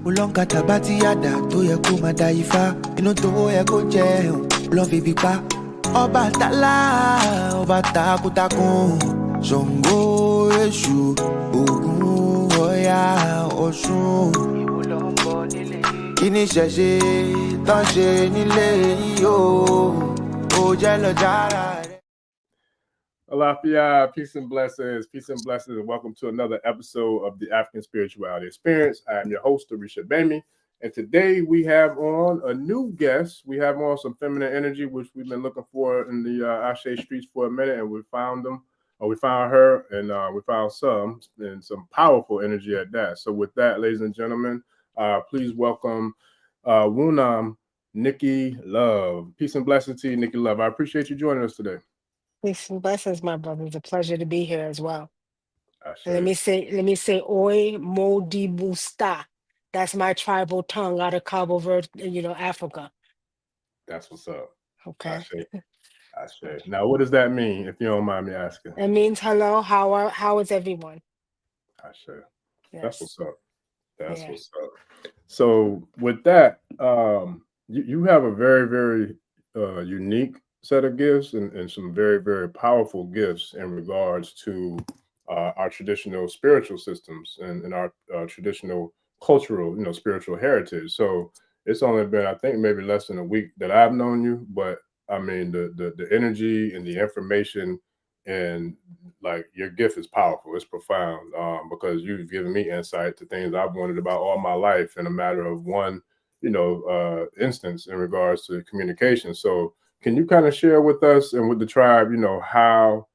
Ulonga tabati yada tó yẹ kó máa da ifá. Inú tó yẹ kó jẹun ló fi fi pa. Ọba tálá, ọba takuntakun. Ṣàngó, Èṣù, Ògún, Ọya, Ọ̀ṣun. Ìwọ ló ń bọ̀ nílé. Kí ni ṣẹ̀ṣẹ̀ tán ṣe nílé yìí o? Ó jẹ́ lọ jára rẹ̀. Alafia, peace and blessings, and welcome to another episode of the African Spirituality Experience. I am your host, Arisha, and today we have on a new guest. We have on some feminine energy, which we've been looking for in the Ashe streets for a minute, and we found them, or we found her, and we found some powerful energy at that. So with that, ladies and gentlemen, please welcome Wunam Nicky Love. Peace and blessings to you, Nicky Love. I appreciate you joining us today. Peace and blessings, my brother. It's a pleasure to be here as well. Ashe. Let me say, Oi Modi Busta. That's my tribal tongue out of Cabo Verde, Africa. That's what's up. Okay. Ashe. Now, what does that mean, if you don't mind me asking? It means hello. How is everyone? Ashe. Yes. That's what's up. That's what's up. So, with that, you have a very, very unique set of gifts and some very, very powerful gifts in regards to our traditional spiritual systems and our traditional cultural, spiritual heritage. So it's only been, I think, maybe less than a week that I've known you, but I mean, the energy and the information and like your gift is powerful. It's profound because you've given me insight to things I've wondered about all my life in a matter of one, instance in regards to communication. So can you kind of share with us and with the tribe, how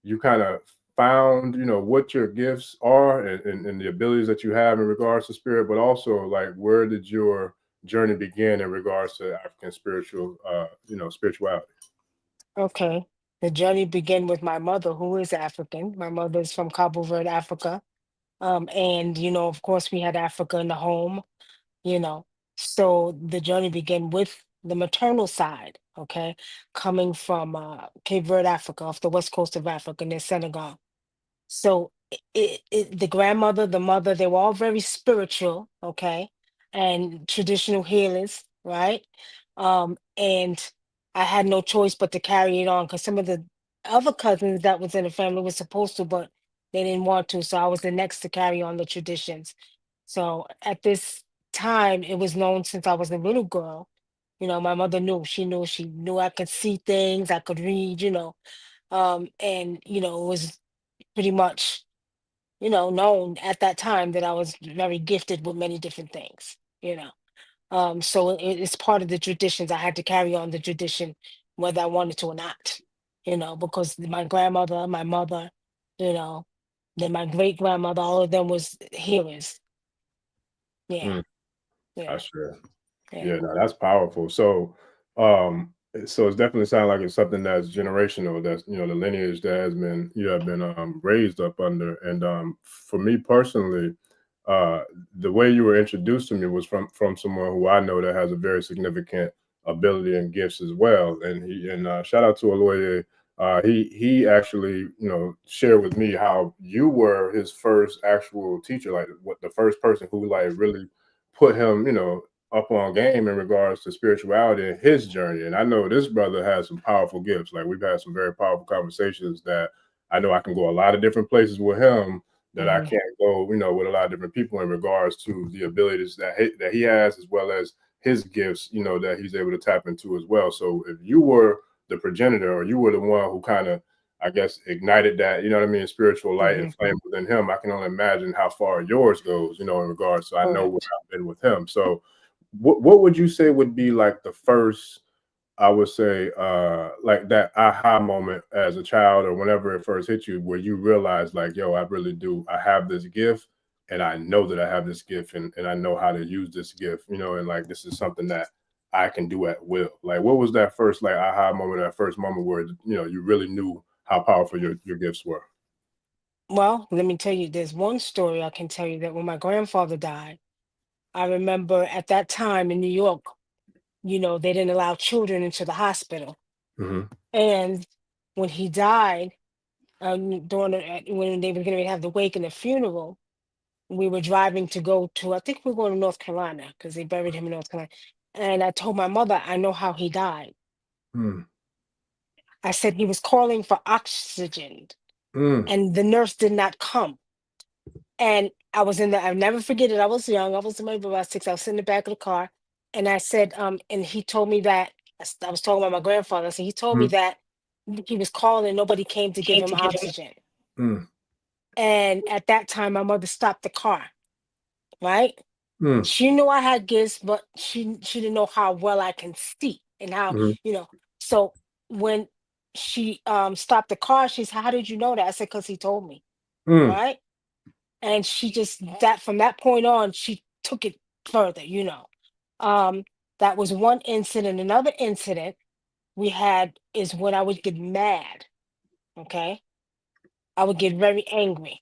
you kind of found, what your gifts are and the abilities that you have in regards to spirit, but also like where did your journey begin in regards to African spirituality? Okay. The journey began with my mother, who is African. My mother is from Cabo Verde, Africa. And of course, we had Africa in the home. So the journey began with the maternal side, okay, coming from Cape Verde, Africa, off the west coast of Africa near Senegal. So the grandmother, the mother, they were all very spiritual, okay, and traditional healers, right? And I had no choice but to carry it on because some of the other cousins that was in the family were supposed to, but they didn't want to. So I was the next to carry on the traditions. So at this time, it was known since I was a little girl. My mother knew. She knew I could see things, I could read, and it was pretty much, known at that time that I was very gifted with many different things. So it's part of the traditions. I had to carry on the tradition, whether I wanted to or not, because my grandmother, my mother, then my great grandmother, all of them was healers. Yeah. Yeah. Sure. Yeah. Yeah, no, that's powerful. So so it's definitely sound like it's something that's generational, that's the lineage that you have been raised up under. And for me personally, the way you were introduced to me was from someone who I know that has a very significant ability and gifts as well. And shout out to Aloye. He actually shared with me how you were his first actual teacher, like what the first person who like really put him up on game in regards to spirituality and his journey. And I know this brother has some powerful gifts. Like we've had some very powerful conversations that I know I can go a lot of different places with him that I can't go, with a lot of different people in regards to the abilities that he has, as well as his gifts, that he's able to tap into as well. So if you were the progenitor, or you were the one who kind of, I guess, ignited that, spiritual light and flame within him, I can only imagine how far yours goes, in regards to, I know where I've been with him. So what would you say would be like the first, I would say, like that aha moment as a child or whenever it first hit you, where you realize like, yo, I really do. I have this gift and I know that I have this gift and I know how to use this gift, and like, this is something that I can do at will. Like, what was that first like aha moment, that first moment where, you really knew how powerful your gifts were? Well, let me tell you, there's one story I can tell you that when my grandfather died, I remember at that time in New York, they didn't allow children into the hospital. And when he died, when they were going to have the wake and the funeral, we were driving to go to, I think we were going to North Carolina because they buried him in North Carolina. And I told my mother, I know how he died. Mm. I said he was calling for oxygen Mm. and the nurse did not come. And I was in the, I'll never forget it. I was young. I was maybe about 6. I was in the back of the car. And I said, and he told me that, I was talking about my grandfather. So he told me Mm. that he was calling, nobody came to give him oxygen. Mm. And at that time, my mother stopped the car, right? Mm. She knew I had gifts, but she didn't know how well I can see and how, Mm. you know. So when she stopped the car, she said, "How did you know that?" I said, "Because he told me." Mm. Right? And she just, that from that point on, she took it further, you know. Um, that was one incident. Another incident we had is when I would get mad. Okay, I would get very angry.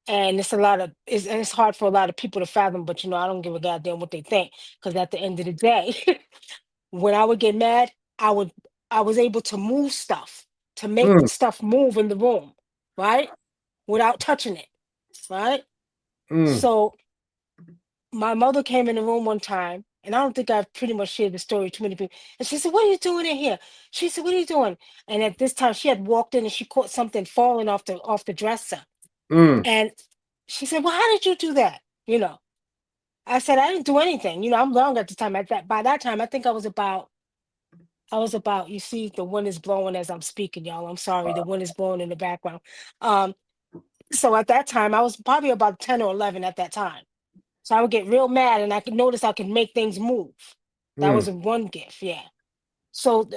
And it's a lot of and it's hard for a lot of people to fathom, but you know, I don't give a goddamn what they think. Because at the end of the day, when I would get mad, I would I was able to move stuff, to make Mm. stuff move in the room, right? Without touching it, right? Mm. So my mother came in the room one time, and I don't think I've pretty much shared the story to many people. And she said, "What are you doing in here?" She said, "What are you doing?" And at this time, she had walked in and she caught something falling off the dresser. Mm. And she said, "Well, how did you do that?" You know, I said, "I didn't do anything." You know, I'm young at the time. At that By that time, I think I was about. You see, the wind is blowing as I'm speaking, y'all. I'm sorry, the wind is blowing in the background. Um, so at that time, I was probably about 10 or 11 at that time. So I would get real mad, and I could notice I could make things move. That was Mm. one gift, yeah. So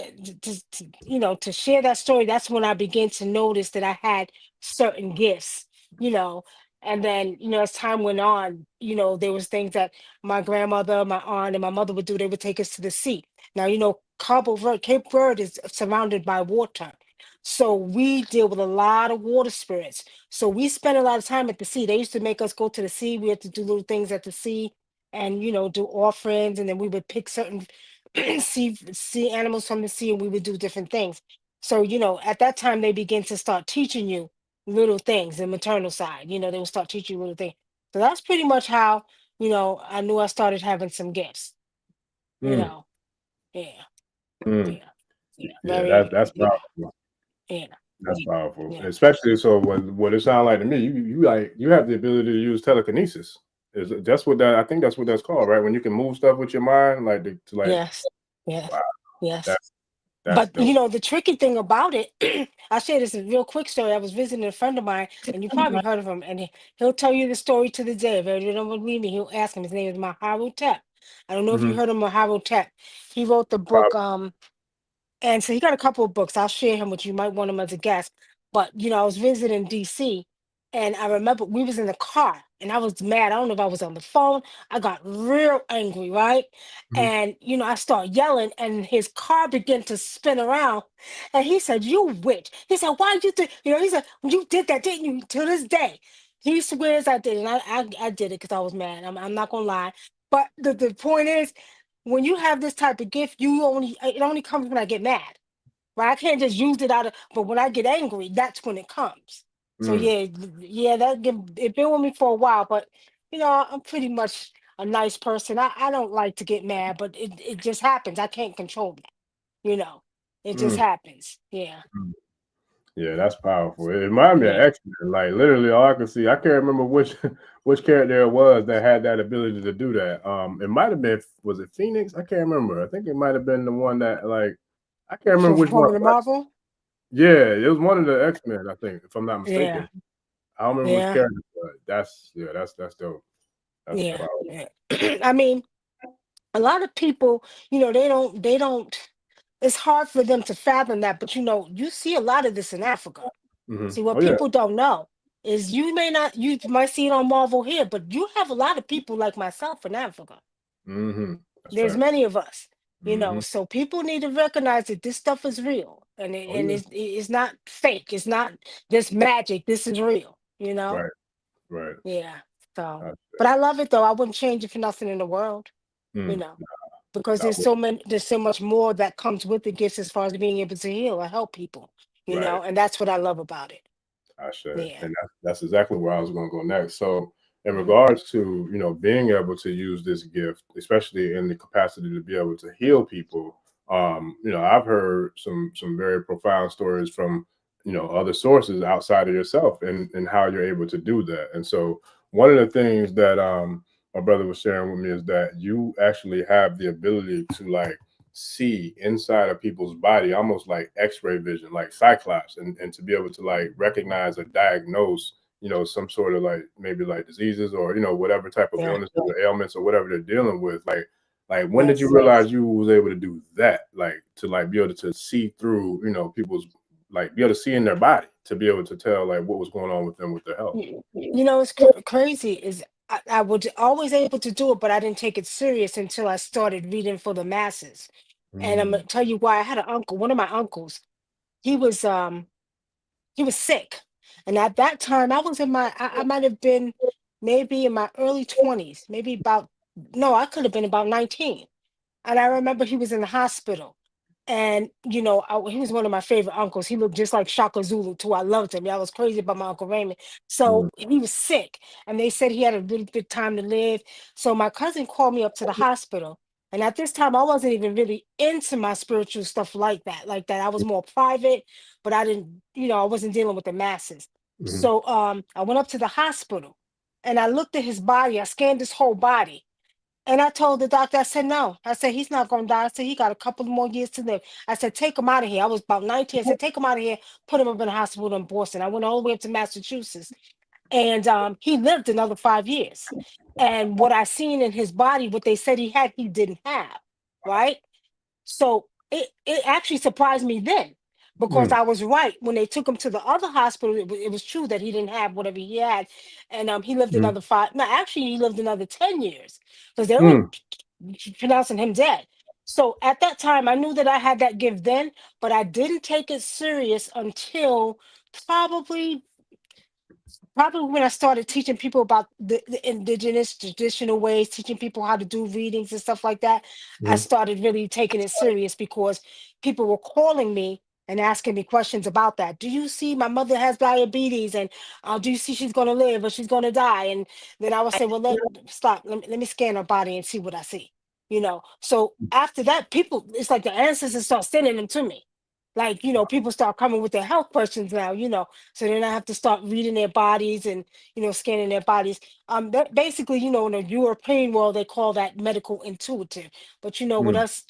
you know, to share that story, that's when I began to notice that I had certain gifts, you know. And then, you know, as time went on, you know, there was things that my grandmother, my aunt, and my mother would do. They would take us to the sea. Now, you know, Cape Verde is surrounded by water. So we deal with a lot of water spirits. So we spend a lot of time at the sea. They used to make us go to the sea. We had to do little things at the sea and, you know, do offerings. And then we would pick certain see animals from the sea, and we would do different things. So, you know, at that time they begin to start teaching you little things, the maternal side, you know, they would start teaching you little things. So that's pretty much how, you know, I knew I started having some gifts, you Mm. know. Yeah, Mm. yeah. Yeah, Very, that's yeah, powerful. yeah, That's powerful. yeah. Especially so what it sounds like to me, you like you have the ability to use telekinesis. That's what that I think that's what that's called, right? When you can move stuff with your mind, like to like Yes, yes, wow, yes. that's that's But you dope. know, the tricky thing about it, I'll share this a real quick story. I was visiting a friend of mine, and you probably heard of him, and he'll tell you the story to the day. If you don't believe me, he'll ask him. His name is Maharu Tep. I don't know if you Mm-hmm. heard of Maharu Tep. He wrote the book, and so he got a couple of books. I'll share him with you. You might want him as a guest. But you know, I was visiting DC, and I remember we was in the car, and I was mad. I don't know if I was on the phone. I got real angry, right? Mm-hmm. And you know, I started yelling, and his car began to spin around. And he said, "You witch!" He said, "Why did you do?" You know, he said, "You did that, didn't you?" To this day, he swears I did, and I did it because I was mad. I'm not gonna lie. But the point is, when you have this type of gift, it only comes when I get mad, right? I can't just use it but when I get angry, that's when it comes. So Mm. yeah, yeah, it been with me for a while, but you know, I'm pretty much a nice person. I don't like to get mad, but it just happens. I can't control that, you know. It just Mm. happens. Yeah, Mm. Yeah, that's powerful. It reminded me of yeah. X-Men. Like literally all I could see, I can't remember which which character it was that had that ability to do that. It might have been was it Phoenix? I can't remember. I think it might have been the one that like I can't remember which one. From the Marvel? Yeah, it was one of the X-Men, I think, if I'm not Yeah, mistaken. I don't remember which yeah, character, but that's dope. That's yeah, powerful. yeah. I mean, a lot of people, you know, they don't it's hard for them to fathom that, but you know, you see a lot of this in Africa. Mhm. See, what Oh yeah. people don't know is you might see it on Marvel here, but you have a lot of people like myself in Africa. Mhm. That's There's facts. many of us, you know, Mhm. so people need to recognize that this stuff is real Oh yeah. it's not fake. It's not just magic. This is real, you know? Right. Right. Yeah. So, That's but I it. love it though. I wouldn't change it for nothing in the world, you Mm. know, because I would. there's so much more that comes with the gifts as far as being able to heal or help people, you Right. know, and that's what I love about it. I should. Yeah. And that's exactly where I was gonna go next. So in regards to, you know, being able to use this gift, especially in the capacity to be able to heal people, you know, I've heard some very profound stories from, you know, other sources outside of yourself, and how you're able to do that. And so one of the things that my brother was sharing with me is that you actually have the ability to like see inside of people's body, almost like x-ray vision, like Cyclops, and to be able to like recognize or diagnose, you know, some sort of like maybe like diseases, or, you know, whatever type of Yeah. illnesses or ailments or whatever they're dealing with. Like when did you Yes. realize you was able to do that? Like to like be able to see through, you know, people's, like be able to see in their body, to be able to tell like what was going on with them with their health. You know, it's crazy is I was always able to do it, but I didn't take it serious until I started reading for the masses. And I'm gonna Mm, tell you why. I had an uncle, one of my uncles, he was he was sick. And at that time I was in my I might have been maybe in my early 20s, maybe about no, I could have been about 19. And I remember he was in the hospital. And he was one of my favorite uncles. He looked just like Shaka Zulu too. I loved him. Yeah, I was crazy about my Uncle Raymond. So mm, he was sick, and they said he had a little bit time to live. So my cousin called me up to the hospital, and at this time I wasn't even really into my spiritual stuff like that. Like that, I was more private, but I didn't, I wasn't dealing with the masses. mhm, So I went up to the hospital, and I looked at his body. I scanned his whole body. And I told the doctor, I said, no. I said, he's not going to die. I said, he got a couple more years to live. I said, take him out of here. I was about 19. I said, take him out of here, put him up in the hospital in Boston. I went all the way up to Massachusetts. And he lived another 5 years. And what I seen in his body, what they said he had, he didn't have. Right. So it actually surprised me then, because mm, I was right. When they took him to the other hospital, it was true that he didn't have whatever he had. And he lived mm, another five. No, actually, he lived another 10 years, because they were mm, pronouncing him dead. So at that time, I knew that I had that gift then, but I didn't take it serious until probably probably when I started teaching people about the indigenous traditional ways, teaching people how to do readings and stuff like that. I mhm. started really taking it serious, because people were calling me and asking me questions about that. Do you see my mother has diabetes, and do you see she's going to live or she's going to die? And then I would say, well, stop. Let me scan her body and see what I see. So after that, people, it's like the ancestors start sending them to me. Like, people start coming with their health questions now, so then I have to start reading their bodies and, scanning their bodies. That basically, in the European world, they call that medical intuitive. But with Mm. us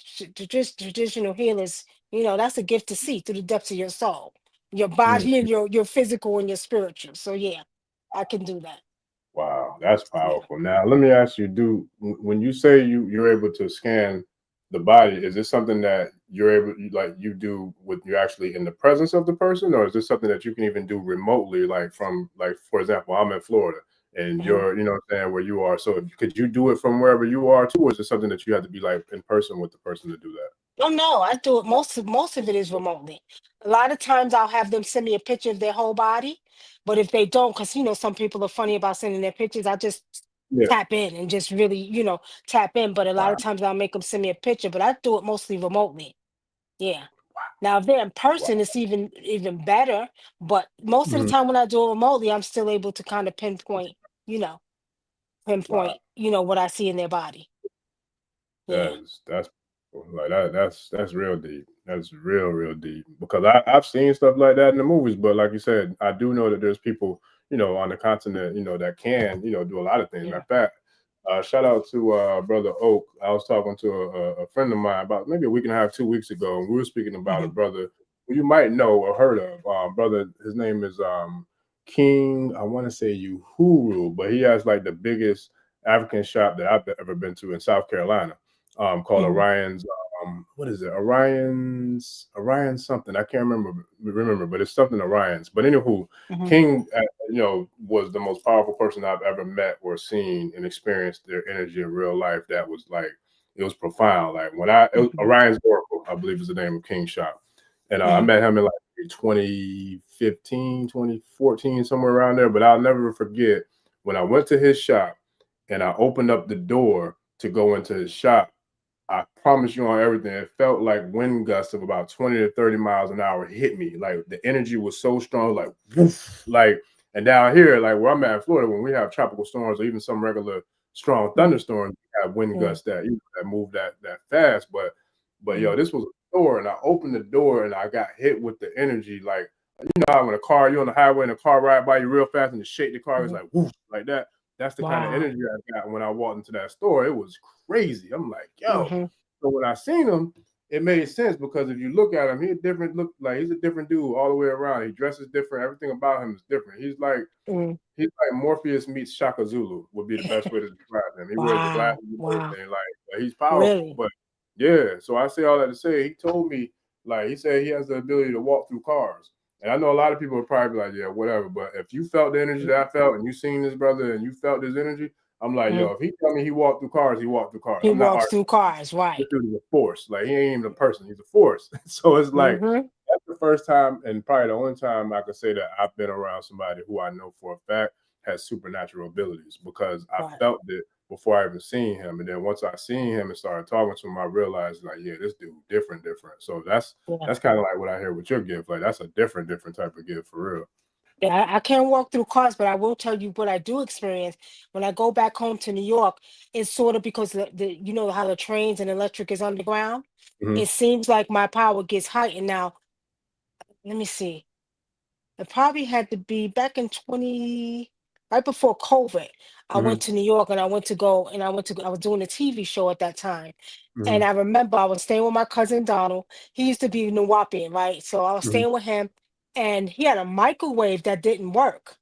traditional healers, that's a gift to see through the depths of your soul, your Mm. body, and your physical and your spiritual. So yeah, I can do that. Wow, that's Yeah. powerful. Now, let me ask you: when you say you're able to scan the body, is this something that you're able, like you do with you actually in the presence of the person, or is this something that you can even do remotely, like from, like, for example, I'm in Florida and Mhm. you're, you know what I'm saying, where you are. So could you do it from wherever you are too, or is it something that you have to be like in person with the person to do that? Oh no, I do it. Most of it is remotely. A lot of times I'll have them send me a picture of their whole body, but if they don't, because some people are funny about sending their pictures, I just Yeah. tap in and just really, tap in. But a lot Wow. of times I'll make them send me a picture, but I do it mostly remotely. Yeah. Now if they're in person, Wow. it's even better. But most of the Mhm. time when I do it remotely, I'm still able to kind of pinpoint, you know, Wow. what I see in their body. Yeah. That's like that's real deep. That's real deep. Because I've seen stuff like that in the movies, but like you said, I do know that there's people, you know, on the continent, you know, that can, you know, do a lot of things. Matter Yeah. of fact, shout out to brother Oak. I was talking to a friend of mine about maybe a week and a half, 2 weeks ago, and we were speaking about a Hmm. brother who you might know or heard of. Brother, his name is King. I want to say Uhuru, but he has like the biggest African shop that I've ever been to in South Carolina, called Hmm. Orion's. What is it? Orion something. I can't remember, but it's something Orion's. But anywho, Hmm. King, you know, was the most powerful person I've ever met or seen and experienced their energy in real life. That was like, it was profound. Like it was Hmm. Orion's Oracle, I believe is the name of King's shop. And I Hmm. met him in like 2015, 2014, somewhere around there. But I'll never forget when I went to his shop and I opened up the door to go into his shop. I promise you on everything, it felt like wind gusts of about 20 to 30 miles an hour hit me. Like the energy was so strong, like woof, like And down here, like where I'm at in Florida, when we have tropical storms or even some regular strong thunderstorms, we have wind gusts that move that fast. But yo, this was a door, and I opened the door and I got hit with the energy. Like, you know how when you're on the highway and a car ride by you real fast and you shake the car, it's like whoosh, like that. That's the kind of energy I got when I walked into that store. It was crazy. I'm like, yo. So when I seen him, it made sense because if you look at him, he's a different dude all the way around. He dresses different. Everything about him is different. He's like Morpheus meets Shaka Zulu would be the best way to describe him. He wears the glasses and everything. Like he's powerful. Really? But yeah, so I say all that to say he told me, like, he said he has the ability to walk through cars. And I know a lot of people would probably be like, yeah, whatever. But if you felt the energy that I felt and you seen this brother and you felt his energy, I'm like, yo, if he tell me he walked through cars, he walked through cars. He I'm not walks through cars, right? This dude is a force. Like, he ain't even a person. He's a force. So it's like, that's the first time and probably the only time I could say that I've been around somebody who I know for a fact has supernatural abilities, because I felt it before I even seen him. And then once I seen him and started talking to him, I realized, like, yeah, this dude different. So that's kind of like what I hear with your gift. Like, that's a different type of gift for real. Yeah, I can't walk through cars, but I will tell you what I do experience when I go back home to New York. It's sort of because the you know how the trains and electric is underground. It seems like my power gets heightened now. Let me see. It probably had to be back in right before COVID. I went to New York and I was doing a TV show at that time. And I remember I was staying with my cousin Donald. He used to be Nuwapian, right? So I was staying with him, and he had a microwave that didn't work.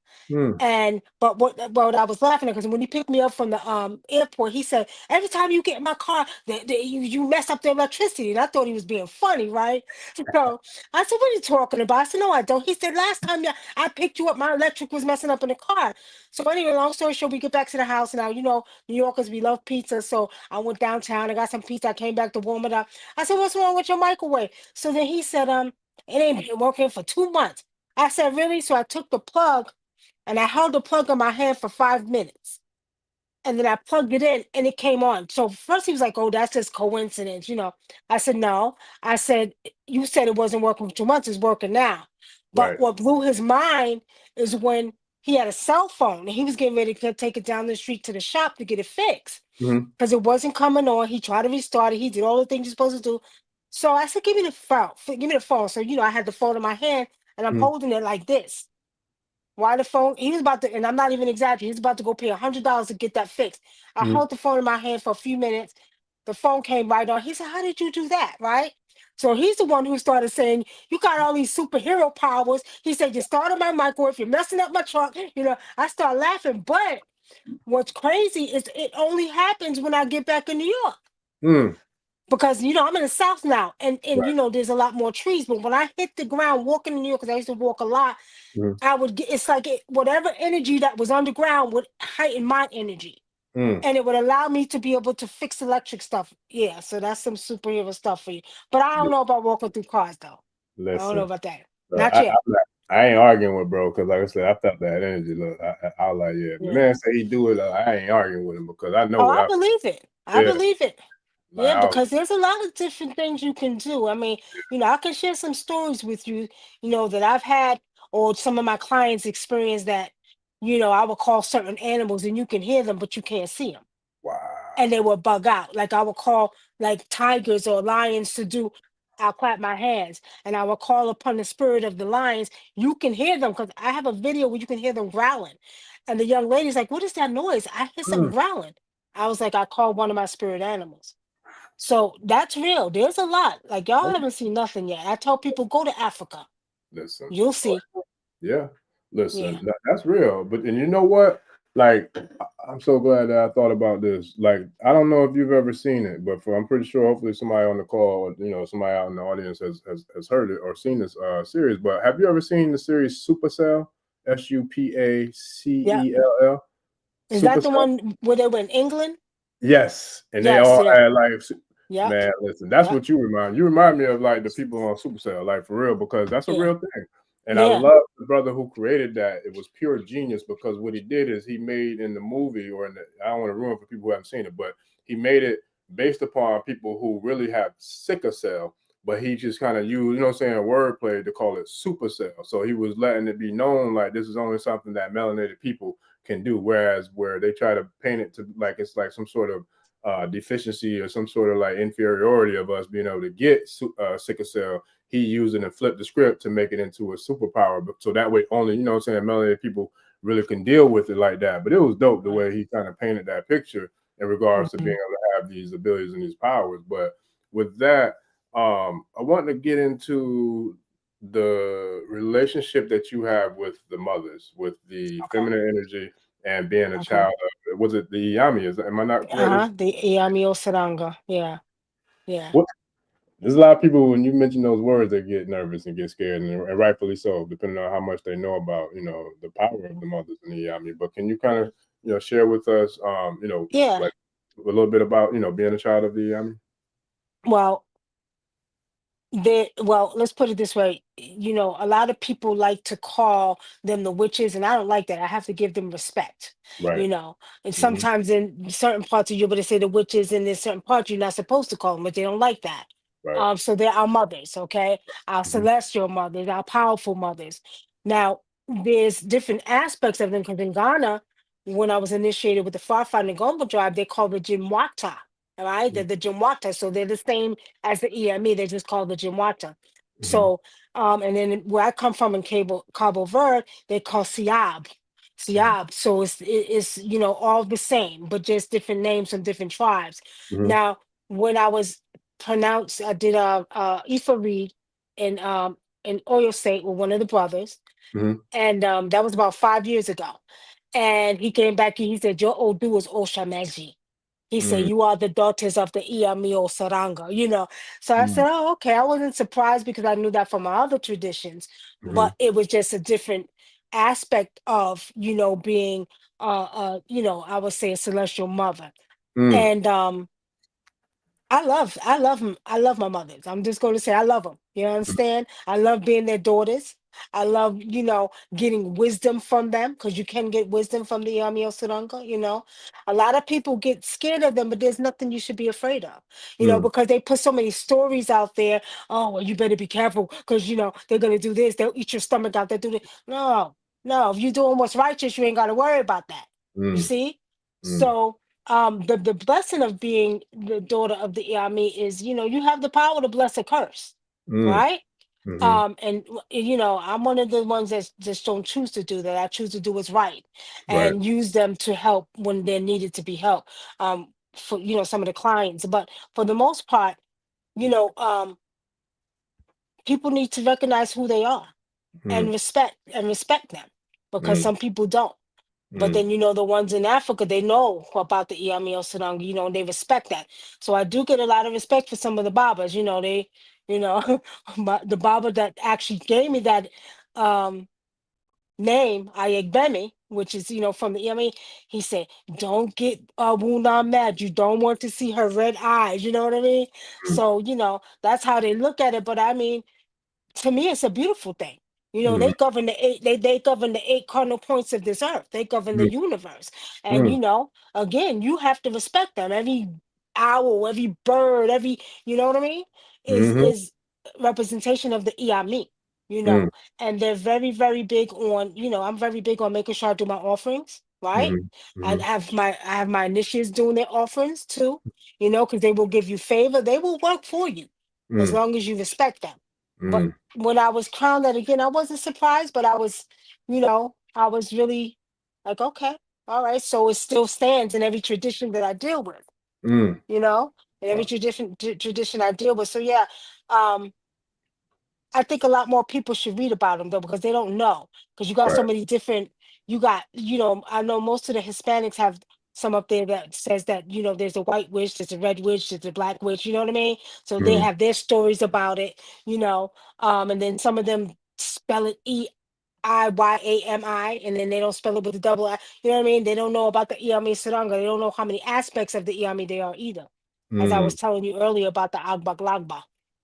And but I was laughing at, because when he picked me up from the airport, he said, every time you get in my car, you mess up the electricity. And I thought he was being funny, right? So I said, what are you talking about? I said, no, I don't. He said, last time I picked you up, my electric was messing up in the car. So anyway, long story short, we get back to the house. Now, you know, New Yorkers, we love pizza. So I went downtown, I got some pizza, I came back to warm it up. I said, what's wrong with your microwave? So then he said, it ain't been working for 2 months. I said, really? So I took the plug and I held the plug in my hand for 5 minutes. And then I plugged it in and it came on. So first he was like, oh, that's just coincidence, you know. I said, no. I said, you said it wasn't working for 2 months, it's working now. But what blew his mind is when he had a cell phone and he was getting ready to take it down the street to the shop to get it fixed. Because it wasn't coming on. He tried to restart it. He did all the things you're supposed to do. So I said, give me the phone. Give me the phone. So, you know, I had the phone in my hand and I'm holding it like this. Why the phone? He was about to, and I'm not even exaggerating, he's about to go pay $100 to get that fixed. I held the phone in my hand for a few minutes. The phone came right on. He said, how did you do that? Right? So he's the one who started saying, you got all these superhero powers. He said, you started my microwave, you're messing up my truck. You know, I start laughing. But what's crazy is it only happens when I get back in New York. Because, you know, I'm in the South now, and you know, there's a lot more trees. But when I hit the ground walking in New York, because I used to walk a lot, I would get, it's like whatever energy that was underground would heighten my energy. And it would allow me to be able to fix electric stuff. Yeah, so that's some superhero stuff for you. But I don't know about walking through cars, though. I don't know about that. Not yet. I ain't arguing with bro, because like I said, I felt that energy. Look, I was like, yeah, the man say he do it. I ain't arguing with him because I know Oh, what I believe it. I believe it. Like, Yeah, because there's a lot of different things you can do. I mean, you know, I can share some stories with you, you know, that I've had, or some of my clients experience that, you know, I would call certain animals and you can hear them, but you can't see them. wow. And they will bug out. Like I would call like tigers or lions to do, I'll clap my hands and I will call upon the spirit of the lions. You can hear them because I have a video where you can hear them growling. And the young lady's like, what is that noise? I hear something growling. I was like, I called one of my spirit animals. So that's real. There's a lot. Like y'all haven't seen nothing yet. I tell people, go to Africa. Listen. You'll see. Yeah. Listen, Yeah. that's real. But and you know what? Like, I'm so glad that I thought about this. Like, I don't know if you've ever seen it, but I'm pretty sure hopefully somebody on the call, or, you know, somebody out in the audience has heard it or seen this series. But have you ever seen the series Supercell? Yeah. SUPACELL? Is that the one where they were in England? Yes, and they Yes. all Yeah. had like, Yeah. man, listen, that's Yeah. what you remind. You remind me of like the people on Supercell, like for real, because that's a Yeah. real thing. And I Yeah. love the brother who created that. It was pure genius, because what he did is he made in the movie, or in the, I don't want to ruin for people who haven't seen it, but he made it based upon people who really have sickle cell, but he just kind of used, you know what I'm saying, wordplay to call it supercell. So he was letting it be known like this is only something that melanated people can do. Whereas where they try to paint it to like it's like some sort of deficiency or some sort of like inferiority of us being able to get sickle cell, he used it and flipped the script to make it into a superpower. But so that way only, you know what I'm saying, melanated people really can deal with it like that. But it was dope the way he kind of painted that picture in regards to being able to have these abilities and these powers. But with that, I want to get into the relationship that you have with the mothers, with the feminine energy and being a child of, was it the Iyami? Am I not correct? The Iyami Osaranga. Yeah. What, there's a lot of people when you mention those words, they get nervous and get scared, and rightfully so, depending on how much they know about, you know, the power of the mothers and the Iyami. But can you kind of, you know, share with us, you know, Yeah. like a little bit about, you know, being a child of the Iyami? Well, let's put it this way. You know, a lot of people like to call them the witches, and I don't like that. I have to give them respect, Right. you know. And Mm-hmm. sometimes in certain parts of you, but they say the witches, and in certain parts you're not supposed to call them, but they don't like that. Right. So they're our mothers, okay? Our Mm-hmm. celestial mothers, our powerful mothers. Now, there's different aspects of them because in Ghana, when I was initiated with the Farfan and Ngombo tribe, they call the Jimwata, all right? They're the Jimwata, so they're the same as the EME, they're just called the Jimwata. Mm-hmm. So, and then where I come from in Cabo Verde, they call Siab. Siab. So it's you know all the same, but just different names from different tribes. Mm-hmm. Now, when I was pronounced, I did a Ifa read in Oyo State with one of the brothers, Mm-hmm. and that was about 5 years ago. And he came back and he said, "Your Odu is Oshameji." He said, Mm-hmm. "You are the daughters of the Iyamio Saranga," you know. So I said, "Oh, okay." I wasn't surprised because I knew that from my other traditions, Mm-hmm. but it was just a different aspect of, you know, being you know, I would say a celestial mother. Mm, And I love my mothers. I'm just going to say I love them. You understand? I love being their daughters. I love, you know, getting wisdom from them because you can get wisdom from the Yami Suranga, you know. A lot of people get scared of them, but there's nothing you should be afraid of, you know, mm, because they put so many stories out there. Oh, well, you better be careful because, you know, they're going to do this. They'll eat your stomach out. They'll do this. No, no. If you're doing what's righteous, you ain't got to worry about that. You mm, see? mm, So, the blessing of being the daughter of the Iyami is, you know, you have the power to bless a curse, mm, right? mhm, You know, I'm one of the ones that just don't choose to do that. I choose to do what's right right. and use them to help when they're needed to be helped. For you know, some of the clients, but for the most part, you know, people need to recognize who they are Mm, and respect them because mm, some people don't. But mm, then, you know, the ones in Africa, they know about the Iyami Sarang, you know, and they respect that. So I do get a lot of respect for some of the Babas, you know, you know, the Baba that actually gave me that um, name, Ayegbemi, which is, you know, from the Iyami, he said, don't get Wunam mad. You don't want to see her red eyes, you know what I mean? mm, So, you know, that's how they look at it. But I mean, to me, it's a beautiful thing. You know, mhm, they govern the eight cardinal points of this earth. They govern the mm, universe. And mm, you know, again, you have to respect them. Every owl, every bird, every you know what I mean, mhm, is representation of the Iyami, you mm, know. And they're very, very big on, you know, I'm very big on making sure I do my offerings, right? mhm, mhm, I have my initiates doing their offerings too, you know, because they will give you favor. They will work for you as mm, long as you respect them. But mm, when I was crowned that again, I wasn't surprised, but I was, you know, I was really like, okay, all right. So it still stands in every tradition that I deal with, mm. you know, in every Wow. tradition I deal with. So yeah, um, I think a lot more people should read about them though, because they don't know. Because you got Right. so many different, you got, you know, I know most of the Hispanics have some up there that says that, you know, there's a white witch, there's a red witch, there's a black witch, you know what I mean? So they Mm, have their stories about it, you know, and then some of them spell it Iyami, and then they don't spell it with a double I, you know what I mean? They don't know about the Iyami Saranga. They don't know how many aspects of the Iyami they are either. As I mm, was telling you earlier about the Agbaglagba,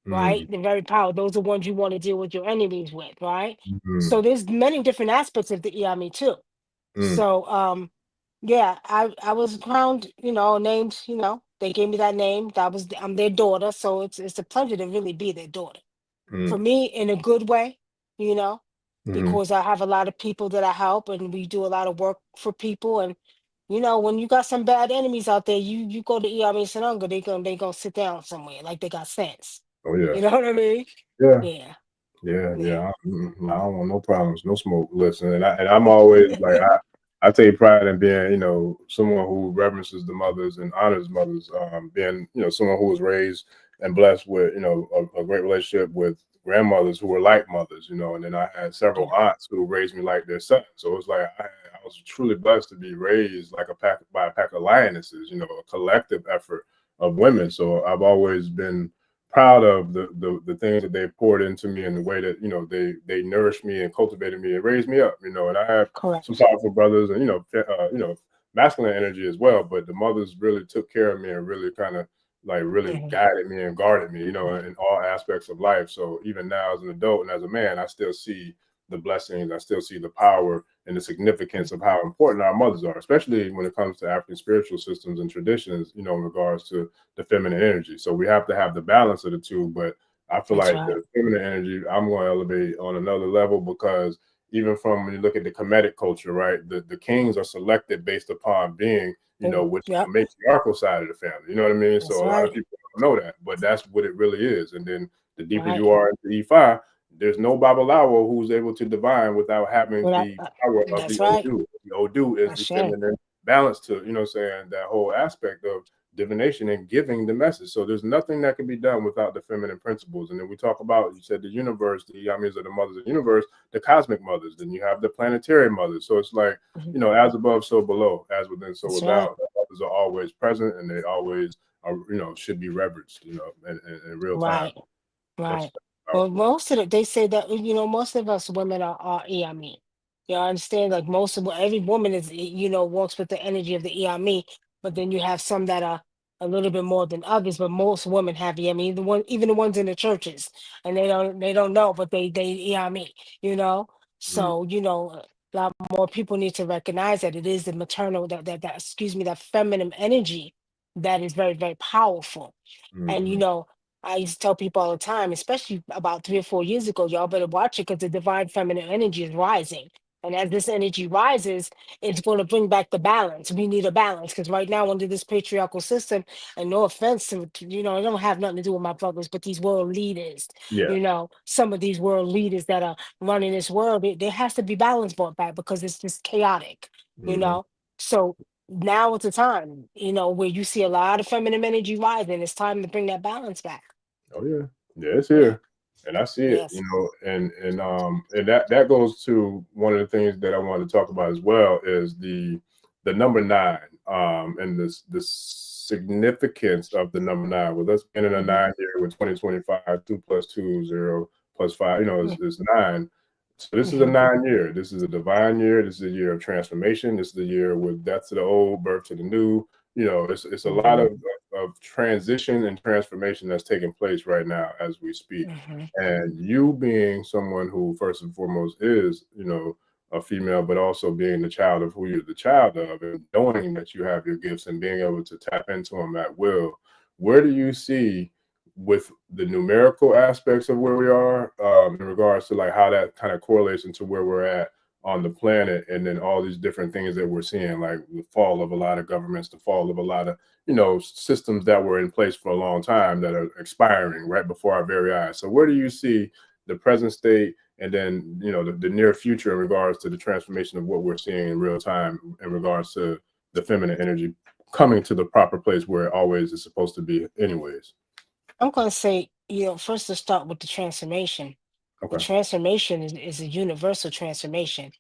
right? mm, They're very powerful. Those are ones you want to deal with your enemies with, right? mm, So there's many different aspects of the Iyami too. mm, So yeah, I was crowned, you know, named, you know. They gave me that name. I'm their daughter, so it's a pleasure to really be their daughter. For Mm, me, in a good way, you know, hmm. because I have a lot of people that I help, and we do a lot of work for people. And when you got some bad enemies out there, you go to Iyami Sananga, they gonna sit down somewhere like they got sense. Oh yeah, You know what I mean? yeah. Yeah, Yeah, yeah. yeah. I don't want no problems, no smoke. Listen, I'm always like I take pride in being, someone who reverences the mothers and honors mothers. Being, someone who was raised and blessed with, a great relationship with grandmothers who were like mothers, and then I had several Yeah, aunts who raised me like their son. So it was like I was truly blessed to be raised like by a pack of lionesses, a collective effort of women. So I've always been proud of the things that they poured into me and the way that they nourished me and cultivated me and raised me up. And I have some correct. powerful brothers and masculine energy as well, but the mothers really took care of me and really kind of like really Hmm. guided me and guarded me, in all aspects of life. So even now as an adult and as a man, I still see the blessings, I still see the power and the significance of how important our mothers are, especially when it comes to African spiritual systems and traditions, in regards to the feminine energy. So we have to have the balance of the two. But I feel That's like right. the feminine energy, I'm going to elevate on another level because even from when you look at the Kemetic culture, right, the kings are selected based upon being, with the Yep, matriarchal side of the family. You know what I mean? that's So a lot of right. people don't know that, but that's what it really is. And then the deeper Right. you are into E5, there's no Babalawo who's able to divine without having Well, the power of that's the right. Odu. The Odu is the That's it. feminine balance to, saying that whole aspect of divination and giving the message. So there's nothing that can be done without the feminine principles. And then we talk about, you said the universe, the Iyamis are the mothers of the universe, the cosmic mothers. Then you have the planetary mothers. So it's like, Mhm. as above, so below, as within, so That's right. without. The mothers are always present and they always are, should be reverenced, in real time. Right. That's Right. Well, powerful. most of it, they say that, most of us women are Iyami. I understand, like every woman is, walks with the energy of the Iyami, but then you have some that are a little bit more than others, but most women have Iyami, even the ones in the churches, and they don't know, but they Iyami, you know? Mm, So, a lot more people need to recognize that it is the maternal, excuse me, that feminine energy that is very, very powerful. And mm, I used to tell people all the time, especially about 3 or 4 years ago, y'all better watch it because the divine feminine energy is rising. And as this energy rises, it's going to bring back the balance. We need a balance because right now, under this patriarchal system, and no offense it don't have nothing to do with my brothers, but these world leaders, yeah. some of these world leaders that are running this world, there has to be balance brought back because it's just chaotic, you Hmm. know? So now it's a time, where you see a lot of feminine energy rising. It's time to bring that balance back. Oh yeah, yeah, it's Yeah. here, and I see it. Yes. And that goes to one of the things that I want to talk about as well is the number nine, and the significance of the number nine. With us being in a Hmm. 9 year with 2025, 2 + 2 0 +5, is nine. So this is a Hmm. 9 year. This is a divine year. This is a year of transformation. This is the year with death to the old, birth to the new. It's a lot Hmm. of transition and transformation that's taking place right now as we speak. Hmm. And you being someone who first and foremost is, a female, but also being the child of who you're the child of and knowing that you have your gifts and being able to tap into them at will. Where do you see with the numerical aspects of where we are, in regards to like how that kind of correlates into where we're at on the planet, and then all these different things that we're seeing, like the fall of a lot of governments, the fall of a lot of systems that were in place for a long time that are expiring right before our very eyes. So where do you see the present state and then the near future in regards to the transformation of what we're seeing in real time in regards to the feminine energy coming to the proper place where it always is supposed to be anyways? I'm going to say, first to start with the transformation. The Okay. transformation is a universal transformation.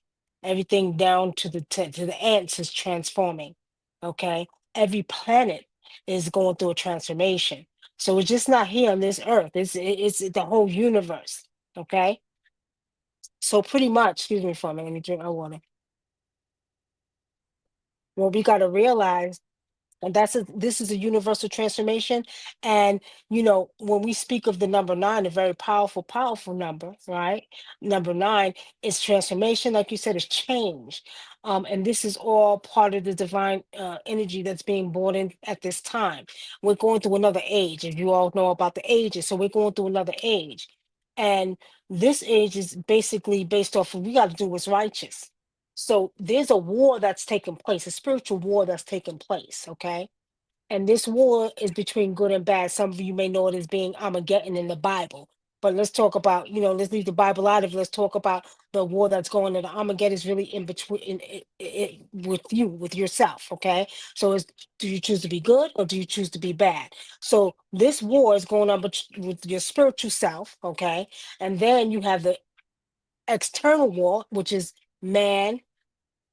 Everything down to the ants is transforming. Okay. Every planet is going through a transformation. So it's just not here on this earth. It's the whole universe. Okay. So pretty much, excuse me for a minute, let me drink my water. What we got to realize And this is a universal transformation. And you know, when we speak of the number 9, a very powerful, powerful number, right? Number 9 is transformation, like you said, is change. And this is all part of the divine energy that's being brought in at this time. We're going through another age, as you all know about the ages. So we're going through another age. And this age is basically based off of we got to do what's righteous. So there's a war that's taking place, a spiritual war that's taking place, okay? And this war is between good and bad. Some of you may know it as being Armageddon in the Bible. But let's talk about, you know, let's leave the Bible out of it. Let's talk about the war that's going on. The Armageddon is really in between with you, with yourself, okay? So do you choose to be good or do you choose to be bad? So this war is going on with your spiritual self, okay? And then you have the external war, which is man,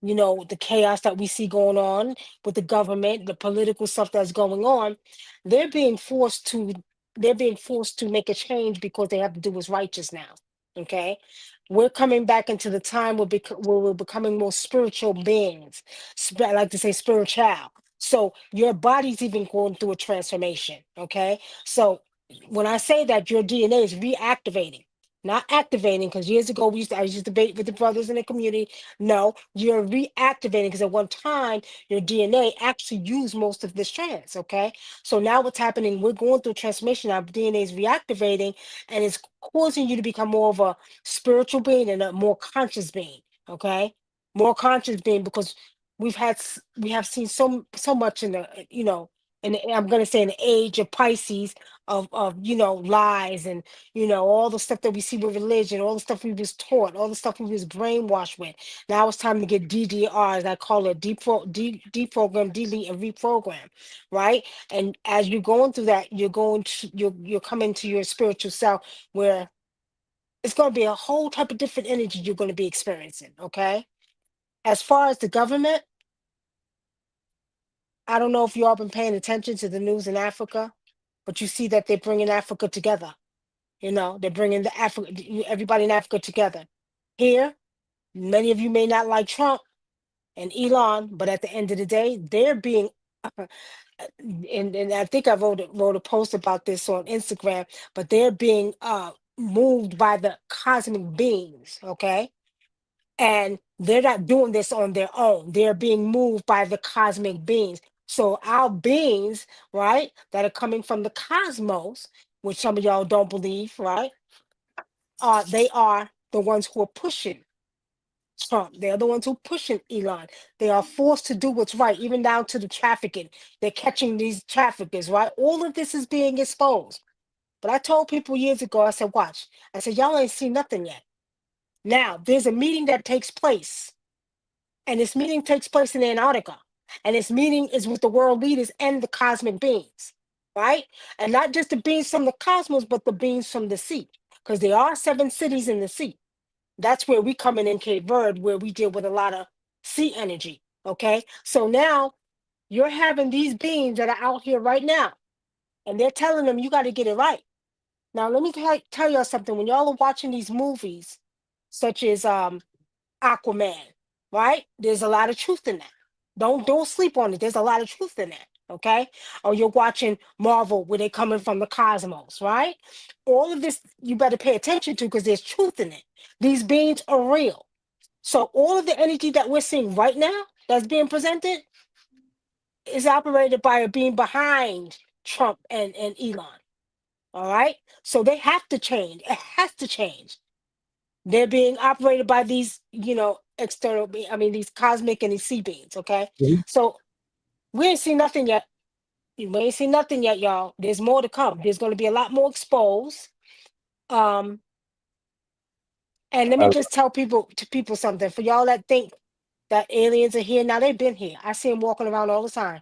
you know, the chaos that we see going on with the government, the political stuff that's going on. they're being forced to they're being forced to make a change because they have to do what's righteous now. Okay, we're coming back into the time where we're becoming more spiritual beings. I like to say spiritual. So your body's even going through a transformation. Okay, so when I say that, your DNA is reactivating, not activating, because years ago I used to debate with the brothers in the community. No, you're reactivating because at one time your DNA actually used most of the strands. Okay, so now what's happening? We're going through transformation. Our DNA is reactivating, and it's causing you to become more of a spiritual being and a more conscious being. Okay, more conscious being because we have seen so much in the and I'm going to say in the age of Pisces of lies and all the stuff that we see with religion, all the stuff we was taught, all the stuff we was brainwashed with. Now it's time to get DDRs. I call it deprogram, delete, and reprogram, right? And as you're going through that, you're coming to your spiritual self where it's going to be a whole type of different energy you're going to be experiencing. Okay. As far as the government, I don't know if you all been paying attention to the news in Africa, but you see that they're bringing Africa together. They're bringing everybody in Africa together. Here, many of you may not like Trump and Elon, but at the end of the day, they're being, and I think I wrote a post about this on Instagram, but they're being moved by the cosmic beings, okay? And they're not doing this on their own. They're being moved by the cosmic beings. So our beings, right, that are coming from the cosmos, which some of y'all don't believe, right? They are the ones who are pushing Trump. They're the ones who pushing Elon. They are forced to do what's right, even down to the trafficking. They're catching these traffickers, right? All of this is being exposed. But I told people years ago, I said, watch. I said, y'all ain't seen nothing yet. Now, there's a meeting that takes place, and this meeting takes place in Antarctica. And this meeting is with the world leaders and the cosmic beings, right? And not just the beings from the cosmos, but the beings from the sea. Because there are 7 cities in the sea. That's where we come in Cape Verde, where we deal with a lot of sea energy. Okay. So now you're having these beings that are out here right now, and they're telling them you got to get it right. Now, let me tell y'all something. When y'all are watching these movies, such as Aquaman, right? There's a lot of truth in that. Don't sleep on it. There's a lot of truth in that. Okay. Or you're watching Marvel where they're coming from the cosmos, right? All of this you better pay attention to because there's truth in it. These beings are real. So all of the energy that we're seeing right now that's being presented is operated by a being behind Trump and Elon. All right. So they have to change. It has to change. They're being operated by these, external, these cosmic and these sea beings. Okay. Mhm. So we ain't seen nothing yet. We ain't seen nothing yet, y'all. There's more to come. There's going to be a lot more exposed. Um, and let me I, just tell people something. For y'all that think that aliens are here, now they've been here. I see them walking around all the time.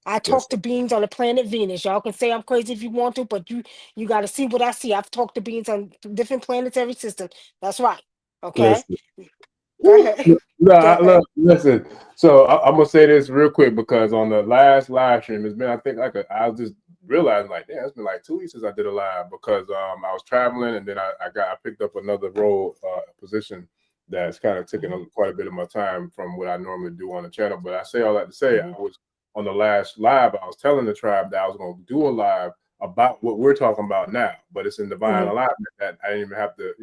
I yes, talk to beings on the planet Venus. Y'all can say I'm crazy if you want to, but you got to see what I see. I've talked to beings on different planetary systems. That's right. Okay. listen. Go Woo. ahead. No, Go ahead. listen. So I'm gonna say this real quick because on the last live stream, it's been I think I was just realizing like, yeah, it's been like 2 weeks since I did a live because I was traveling and then I picked up another role position that's kind of taking quite a bit of my time from what I normally do on the channel. But I say all that to say Mhm. on the last live, I was telling the tribe that I was going to do a live about what we're talking about now, but it's in divine alignment that I didn't even have to,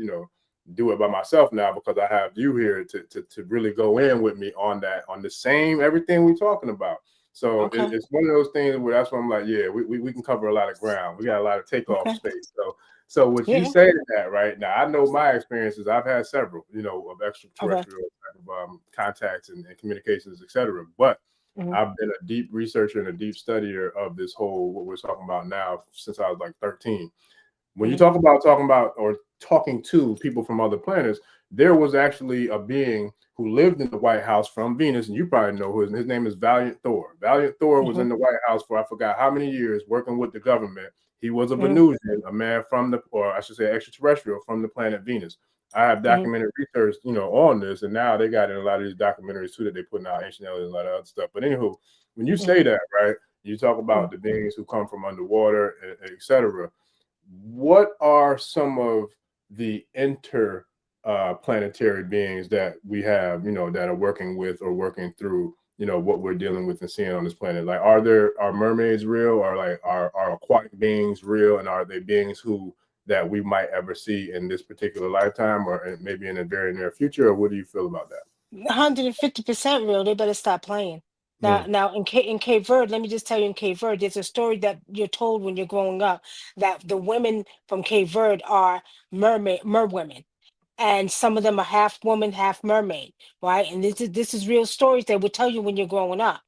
do it by myself now, because I have you here to really go in with me on that, on the same everything we're talking about. So it's one of those things where that's why I'm like, yeah, we can cover a lot of ground. We got a lot of takeoff space. So what you say to that, right now, I know my experiences. I've had several, of extraterrestrial type of contacts and communications, etc. But I've been a deep researcher and a deep studier of this whole what we're talking about now since I was like 13. When you talk about or talking to people from other planets, there was actually a being who lived in the White House from Venus, and you probably know who his name is Valiant Thor. Valiant Thor was in the White House for I forgot how many years working with the government. He was a Venusian, a man from or I should say extraterrestrial from the planet Venus. I have documented research, on this, and now they got in a lot of these documentaries too that they putting out, Ancient Aliens, a lot of other stuff. But anywho, when you say that, right, you talk about the beings who come from underwater, etc. What are some of the planetary beings that we have, that are working with or working through, what we're dealing with and seeing on this planet? Like, are mermaids real, or like are aquatic beings real, and are they beings that we might ever see in this particular lifetime, or maybe in the very near future? Or what do you feel about that? 150% real. They better stop playing. Now in Cape Verde, let me just tell you, in Cape Verde, there's a story that you're told when you're growing up that the women from Cape Verde are merwomen, and some of them are half woman, half mermaid, right? And this is real stories they would tell you when you're growing up,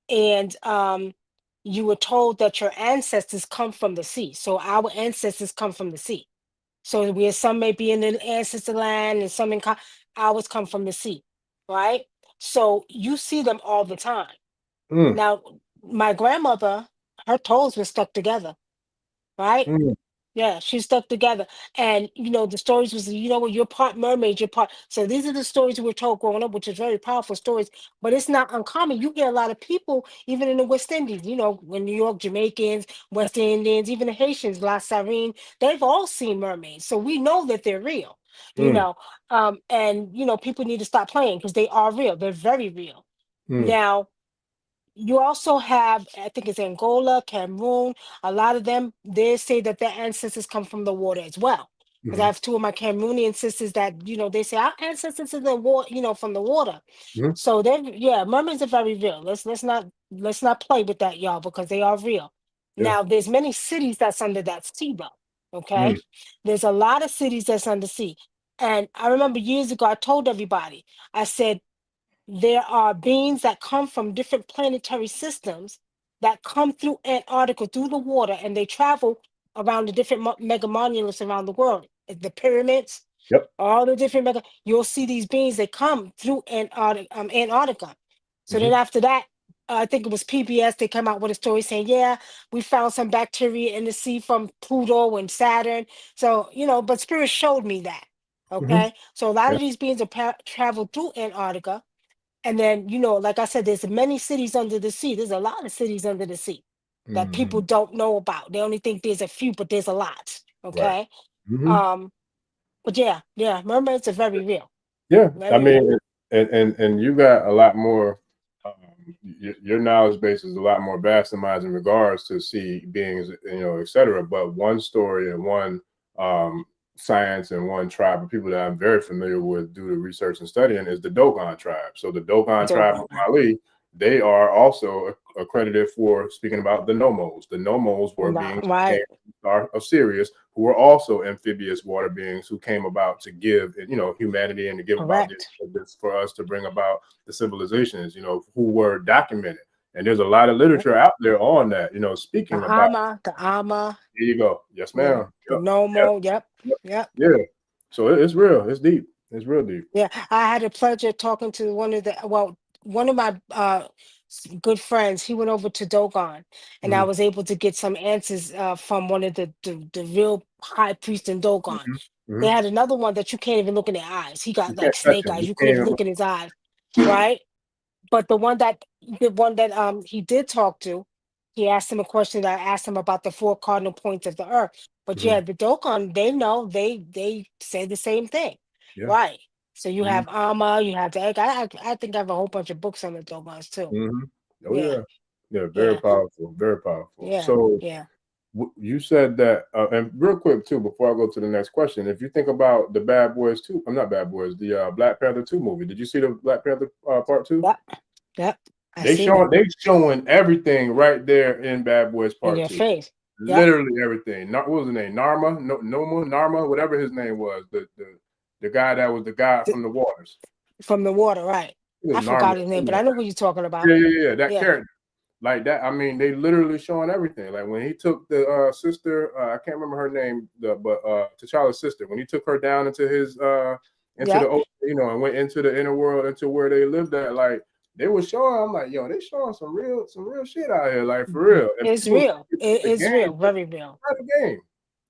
and you were told that your ancestors come from the sea. So our ancestors come from the sea. So where some may be in the ancestor land and some ours come from the sea, right? So you see them all the time. Now, my grandmother, her toes were stuck together, right? Yeah, she's stuck together. And the stories was, what, you're part mermaid, you're part. So these are the stories we were told growing up, which is very powerful stories, but it's not uncommon. You hear a lot of people, even in the West Indies, in New York, Jamaicans, West Indians, even the Haitians, La Sarine, they've all seen mermaids. So we know that they're real, and people need to stop playing because they are real. They're very real. Now, you also have, I think it's Angola, Cameroon. A lot of them, they say that their ancestors come from the water as well. Because I have two of my Cameroonian sisters that, they say our ancestors are the water, from the water. So mermaids are very real. Let's not play with that, y'all, because they are real. Now, there's many cities that's under that sea, though. Okay, there's a lot of cities that's under sea, and I remember years ago I told everybody, I said, there are beings that come from different planetary systems that come through Antarctica, through the water, and they travel around the different mega monuments around the world. The pyramids, all the different mega. You'll see these beings. They come through Antarctica. So then after that, I think it was PBS. They come out with a story saying, "Yeah, we found some bacteria in the sea from Pluto and Saturn." So but Spirit showed me that. Okay, so a lot of these beings are traveled through Antarctica. And then, like I said, there's many cities under the sea. There's a lot of cities under the sea that people don't know about. They only think there's a few, but there's a lot. Right. Okay. But yeah, mermaids are very real. Yeah, I Very real. mean, and you got a lot more. Your knowledge base is a lot more vast than mine in regards to sea beings, etc. But one story and one science and one tribe of people that I'm very familiar with due to research and studying is the Dogon tribe. So the Dogon tribe of Mali, they are also accredited for speaking about the Nomos. The Nomos were beings Right. of Sirius, who were also amphibious water beings who came about to give, humanity and to give about this for us to bring about the civilizations, who were documented. And there's a lot of literature out there on that, speaking about The Ama. There you go. Yes, ma'am. The Nommo. Yep. Yeah. So it's real. It's deep. It's real deep. Yeah. I had the pleasure of talking to one of my good friends. He went over to Dogon, and I was able to get some answers from one of the real high priest in Dogon. They had another one that you can't even look in their eyes. He got You like can't touch snake him. eyes. You You couldn't can't even even. look in his eyes, right? But the one that he did talk to, he asked him a question that I asked him about the four cardinal points of the earth. But yeah, the Dokon, they know, they say the same thing. Yeah. Right. So you have Amma, you have the egg. I think I have a whole bunch of books on the Dokons too. Oh Yeah. yeah. Yeah, very Yeah, powerful, very powerful. yeah, So yeah. you said that, and real quick too, before I go to the next question, if you think about the Bad Boys 2, I'm not Bad Boys, the Black Panther 2 movie. Did you see the Black Panther Part 2? Yep, yep. I seen it They showing everything right there in Bad Boys in Part your 2. face. Yep, Literally everything. What was his name? Narma, whatever his name was. The guy that was the guy th- from the waters. from the water, right? It was I Narma. forgot his name, but I know who you're talking about. Yeah. That Yeah, character. Like that, I mean, they literally showing everything. Like when he took the sister, I can't remember her name, but T'Challa's sister, when he took her down into his into the yep. ocean, and went into the inner world, into where they lived at, like they were showing. I'm like, yo, they showing some real shit out here, like for real. And It's people, real. the It's game, real, very real. not the game.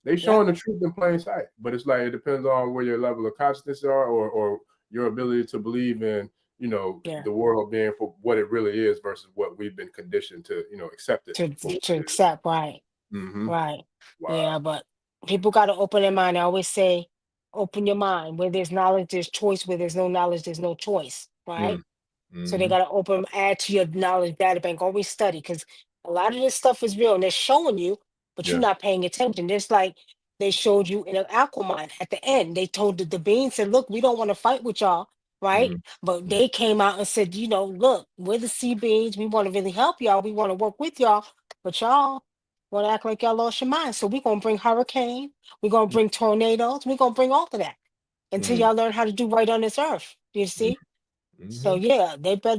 They Yep. showing the truth in plain sight, but it's like it depends on where your level of consciousness are, or your ability to believe in Yeah. the world being for what it really is versus what we've been conditioned to accept it for what To it is. accept, right. Mm-hmm. Right. Wow. Yeah, but people got to open their mind. I always say, open your mind. Where there's knowledge, there's choice. Where there's no knowledge, there's no choice. Right. Mm. So they Mm-hmm. got to open, add to your knowledge data bank. Always study because a lot of this stuff is real and they're showing you, but you're Yeah. not paying attention. Just like they showed you in an Aquaman at the end. They told the being said, "Look, we don't want to fight with y'all." Right. But Mm-hmm. they came out and said, look, we're the sea beings. We want to really help y'all. We want to work with y'all. But y'all want to act like y'all lost your mind. So we're going to bring hurricane. We're going to bring tornadoes. We're going to bring all of that until Mm-hmm. y'all learn how to do right on this earth. You see? So Mm-hmm. yeah,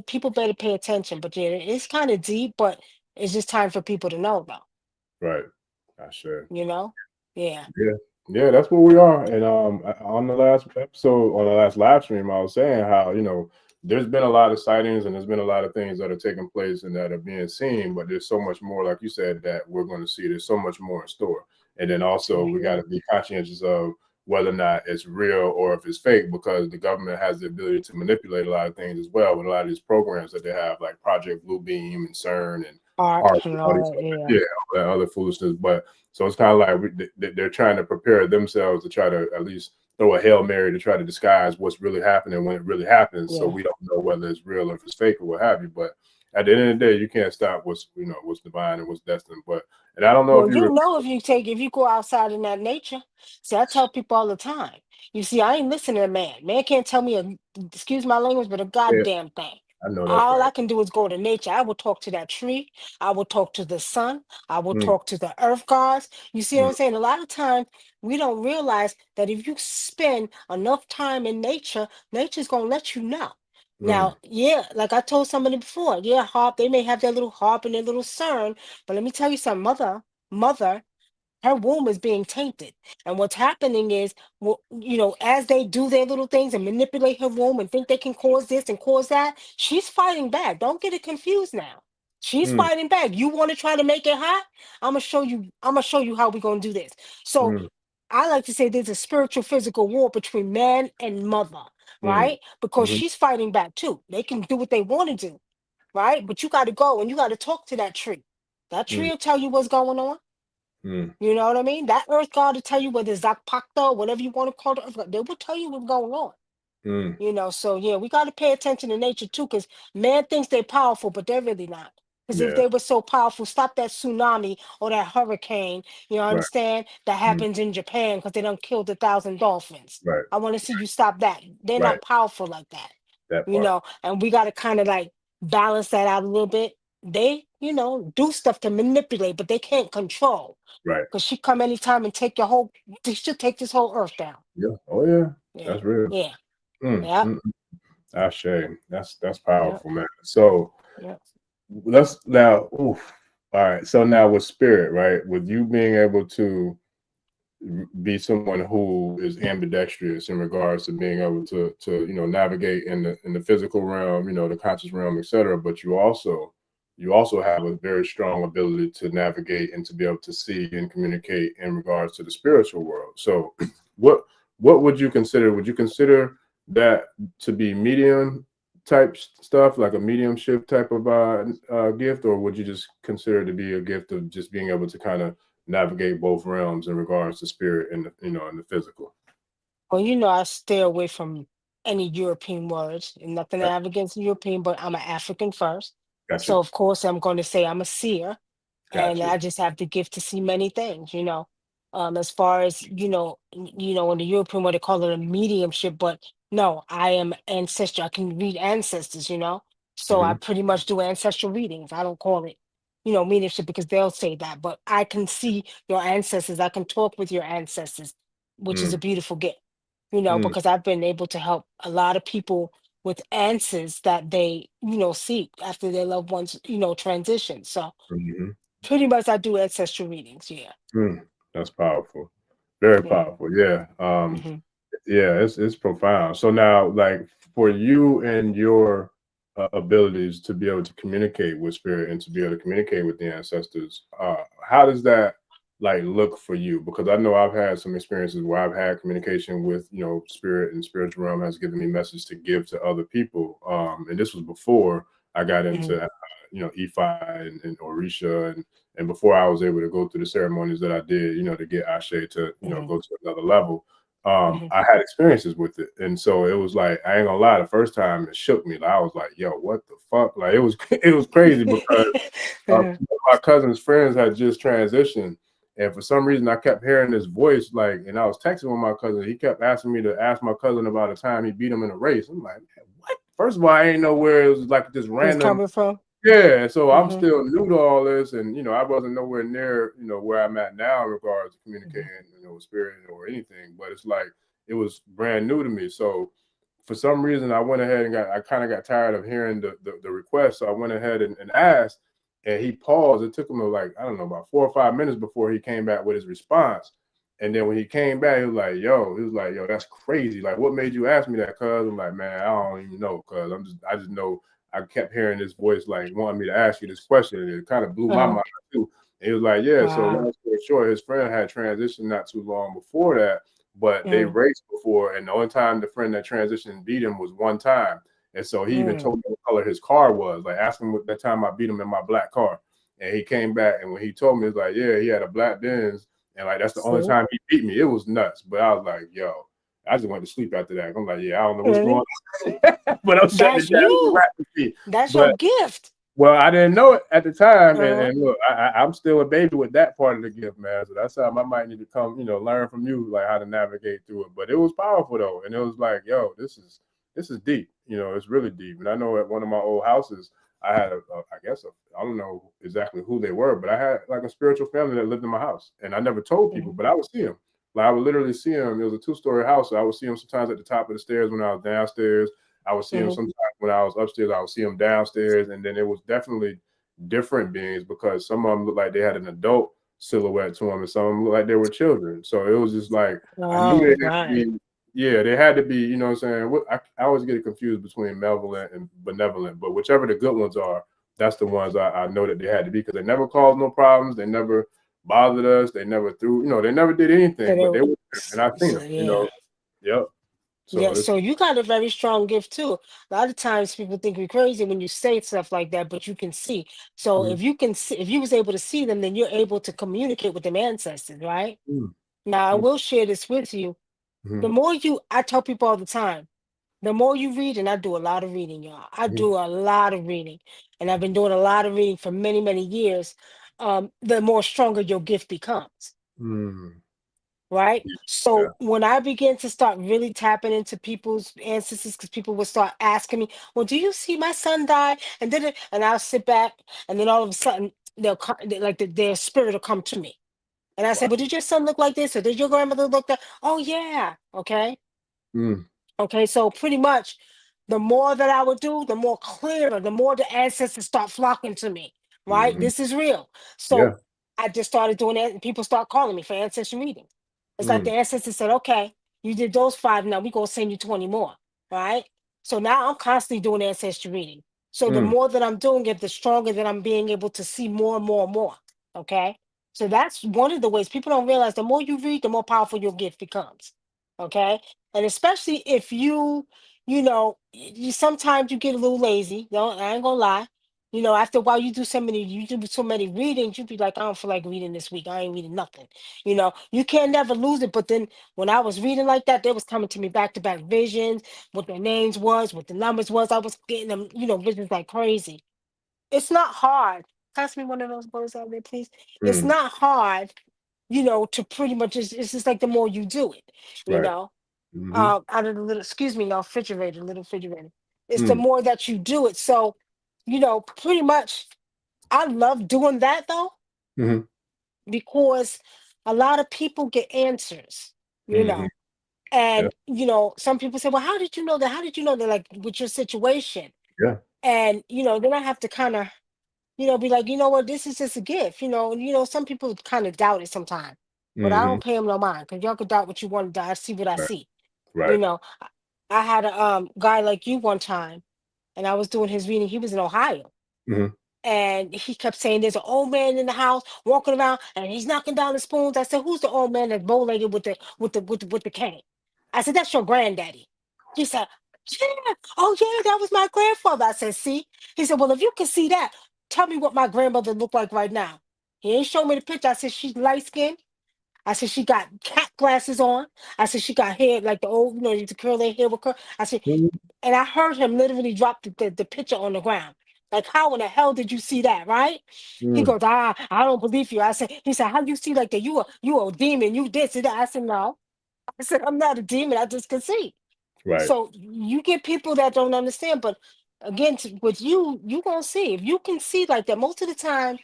people better pay attention. But yeah, it's kind of deep, but it's just time for people to know though. Right. I sure. You know? Yeah. Yeah, yeah, that's where we are. And on the last episode, on the last live stream, I was saying how there's been a lot of sightings and there's been a lot of things that are taking place and that are being seen, but there's so much more, like you said, that we're going to see. There's so much more in store, and then also we got Mhm. to be conscientious of whether or not it's real or if it's fake, because the government has the ability to manipulate a lot of things as well with a lot of these programs that they have, like Project Bluebeam and CERN and Art HARP and and all all these, that. Yeah. yeah, all that other foolishness, but. So it's kind of like they're trying to prepare themselves to try to at least throw a Hail Mary to try to disguise what's really happening when it really happens. So Yeah. we don't know whether it's real or if it's fake or what have you. But at the end of the day, you can't stop what's divine and what's destined. And I don't know if Well, you you know, if you go outside in that nature, see, I tell people all the time. You see, I ain't listening to man. Man can't tell me excuse my language, but a yeah, goddamn thing. I know that's All right. I can do is go to nature. I will talk to that tree. I will talk to the sun. I will Mm, talk to the earth gods. You see what mm, I'm saying? A lot of times we don't realize that if you spend enough time in nature, nature's gonna let you know. mm, Now, yeah, like I told somebody before, yeah, harp, they may have their little harp and their little cern, but let me tell you something, mother, her womb is being tainted. And what's happening is, well, as they do their little things and manipulate her womb and think they can cause this and cause that, she's fighting back. Don't get it confused now. She's mm, fighting back. You want to try to make it hot? I'm gonna show you how we're gonna do this. So mm, I like to say there's a spiritual physical war between man and mother, mm, right? Because mm, she's fighting back too. They can do what they want to do, right? But you got to go and you got to talk to that tree. That tree mm, will tell you what's going on. mm, You know what I mean? That earth god will tell you whether it's Zakpakta, whatever you want to call it. They will tell you what's going on. mm. So yeah, we got to pay attention to nature too, because man thinks they're powerful, but they're really not. Because if Yeah, they were so powerful, stop that tsunami or that hurricane, right. understand? That Mm, happens in Japan because they done killed 1,000 dolphins. right, I want to see you stop that. They're right. not powerful like that, That part. and we got to kind of like balance that out a little bit. They, do stuff to manipulate, but they can't control. Right. Because she come anytime and take she'll take this whole earth down. Yeah. Oh yeah. Yeah, That's real. yeah, Mm, yeah, mm, Ashe. That's yeah, powerful, man. So yeah. let's now. Oof. All right. So now with spirit, right? With you being able to be someone who is ambidextrous in regards to being able to navigate in the physical realm, the conscious realm, etc. But you also have a very strong ability to navigate and to be able to see and communicate in regards to the spiritual world. So what what would you consider? Would you consider that to be medium type stuff, like a mediumship type of gift, or would you just consider it to be a gift of just being able to kind of navigate both realms in regards to spirit and and the physical? Well, I stay away from any European words, and nothing I Right. have against European, but I'm an African first. Got So you. of course I'm going to say I'm a seer, Got and you. I just have the gift to see many things, as far as in the European way they call it a mediumship, but no, I am ancestor. I can read ancestors, so I Hmm. pretty much do ancestral readings. I don't call it, mediumship, because they'll say that, but I can see your ancestors. I can talk with your ancestors, which is a Mm, beautiful gift, mm, because I've been able to help a lot of people with answers that they, seek after their loved ones, transition. So mhm, pretty much I do ancestral readings. Yeah. mm. That's powerful. Very Yeah. powerful. Yeah. Hmm. Yeah, it's profound. So now, like for you and your abilities to be able to communicate with spirit and to be able to communicate with the ancestors, how does that like look for you? Because I know I've had some experiences where I've had communication with spirit, and spiritual realm has given me message to give to other people. And this was before I got Hmm. into Ifa and Orisha, and before I was able to go through the ceremonies that I did, to get Ashe to Hmm. go to another level. Hmm. I had experiences with it. And so it was like, I ain't gonna lie, the first time it shook me. Like, I was like, yo, what the fuck? Like it was it was crazy because Uh-huh. my cousin's friends had just transitioned. And for some reason I kept hearing this voice, like, and I was texting with my cousin. He kept asking me to ask my cousin about a time he beat him in a race. I'm like, man, what? First of all, I ain't know where it was like this It's random. coming from. Yeah, so I'm Hmm. still new to all this, and I wasn't nowhere near where I'm at now in regards to Hmm. communicating with spirit or anything. But it's like it was brand new to me. So for some reason, I went ahead and I kind of got tired of hearing the request, so I went ahead and asked, and he paused. It took him like I don't know about 4 or 5 minutes before he came back with his response. And then when he came back, he was like, yo, that's crazy. Like, what made you ask me that? Cuz I'm like, man, I don't even know. Cuz I just know I kept hearing this voice like wanting me to ask you this question, and it kind of blew my Uh-huh. mind too. And he was like, "Yeah." So Wow. long story short, his friend had transitioned not too long before that, but they Mm, raced before, and the only time the friend that transitioned beat him was one time. And so he even mm, told me what color his car was. Like, asked him what that time I beat him in my black car, and he came back, and when he told me, he was like, "Yeah, he had a black Benz, and like that's the only see? time he beat me." It was nuts, but I was like, "Yo." I just went to sleep after that. I'm like, yeah, I don't know what's going Really? on, but I'm shutting That's it down. It was a you. wrap for me. That's your But gift. well, I didn't know it at the time, Uh-huh. and look, I'm still a baby with that part of the gift, man. So that's something I might need to come, learn from you, like how to navigate through it. But it was powerful though, and it was like, yo, this is deep. It's really deep. And I know at one of my old houses, I had I guess I don't know exactly who they were, but I had like a spiritual family that lived in my house, and I never told people, Hmm. but I would see them. Like I would literally see them. It was a 2-story house, so I would see them sometimes at the top of the stairs when I was downstairs. I would see him Hmm. sometimes when I was upstairs. I would see him downstairs, and then it was definitely different beings because some of them looked like they had an adult silhouette to them, and some of them looked like they were children. So it was just like I knew they Oh, had to right. be. Yeah, they had to be. You know what I'm saying? I always get confused between malevolent and benevolent, but whichever the good ones are, that's the ones I know that they had to be because they never caused no problems. They never bothered us. They never threw. They never did So anything, they but they were, were there, and I seen them. yeah. Yep. Yeah, So this. so you got a very strong gift too. A lot of times people think we're crazy when you say stuff like that, but you can see. So Mhm, if you can see, if you was able to see them, then you're able to communicate with them ancestors, right? mhm, Now I mhm, will share this with you. The mhm, more I tell people all the time, the more you read, and I do a lot of reading, y'all. I mhm, do a lot of reading, and I've been doing a lot of reading for many, many years. The more stronger your gift becomes, mhm. right? Yeah. So when I begin to start really tapping into people's ancestors, because people will start asking me, "Well, do you see my son die?" And I'll sit back, and then all of a sudden they'll come, their spirit will come to me, and I say, Wow. "Well, did your son look like this, or did your grandmother look that?" "Oh yeah, okay." Mm, Okay, so pretty much the more that I would do, the more clearer, the more the ancestors start flocking to me, right? mhm. This is real. So Yeah. I just started doing that, and people start calling me for ancestry readings. It's like Mm, the ancestors said, okay, you did those 5, now we're going to send you 20 more, right? So now I'm constantly doing ancestry reading. So the mm, more that I'm doing it, the stronger that I'm being able to see more and more and more, okay? So that's one of the ways people don't realize the more you read, the more powerful your gift becomes, okay? And especially if you sometimes you get a little lazy. Don't I ain't gonna lie. After a while you do so many readings, you be like, I don't feel like reading this week. I ain't reading nothing. You can't never lose it. But then when I was reading like that, they was coming to me back to back visions, what their names was, what the numbers was. I was getting them, visions like crazy. it's not hard. Pass me one of those birds out there, please. It's Mm, not hard, to pretty much, it's just like the more you do it, you right. know. Mm-hmm. Out of the little, excuse me, no, refrigerator, little refrigerator. It's the Mm, more that you do it. So, pretty much, I love doing that though, mm-hmm. because a lot of people get answers, you Mm-hmm. know. Yeah. And, some people say, well, how did you know that? How did you know that, like, with your situation? Yeah. And, then I have to kind of, be like, you know what, this is just a gift, some people kind of doubt it sometimes, but I Mm-hmm. don't pay them no mind because y'all could doubt what you want to doubt. I see what I Right. see. You Right. know, I had a guy like you one time, and I was doing his reading. He was in Ohio, Mm-hmm. and he kept saying there's an old man in the house walking around, and he's knocking down the spoons. I said, who's the old man that's bow-legged with the cane? I said, that's your granddaddy. He said, yeah, oh yeah, that was my grandfather. I said, see? He said, well, if you can see that, tell me what my grandmother looked like right now. He ain't show me the picture. I said, she's light skinned. I said, she got cat glasses on. I said, she got hair like the old, you used to curl their hair with curl. I said, and I heard him literally drop the picture on the ground. Like, how in the hell did you see that, right? He Mm, goes, I don't believe you. He said, how you see like that? You a demon, you this and that. I said, no. I said, I'm not a demon, I just can see. right. So you get people that don't understand, but again, with you gonna see. If you can see like that, most of the time,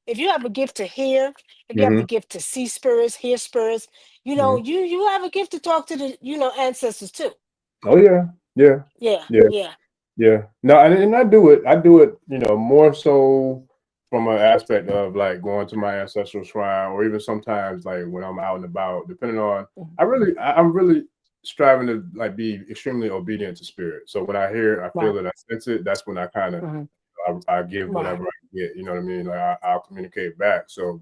if you have a gift to hear, if you have Mm-hmm. the gift to see spirits, hear spirits, Mm-hmm. you have a gift to talk to the ancestors too. Oh yeah. Yeah. Yeah, Yeah. yeah. Yeah. No, and I do it. I do it, more so from an aspect of like going to my ancestral shrine, or even sometimes like when I'm out and about, depending on Mhm. I'm really striving to like be extremely obedient to spirit. So when I hear it, I Right. feel it, I sense it, that's when I kind of Mhm. I give Right. whatever I get, you know what I mean? Like I'll communicate back. So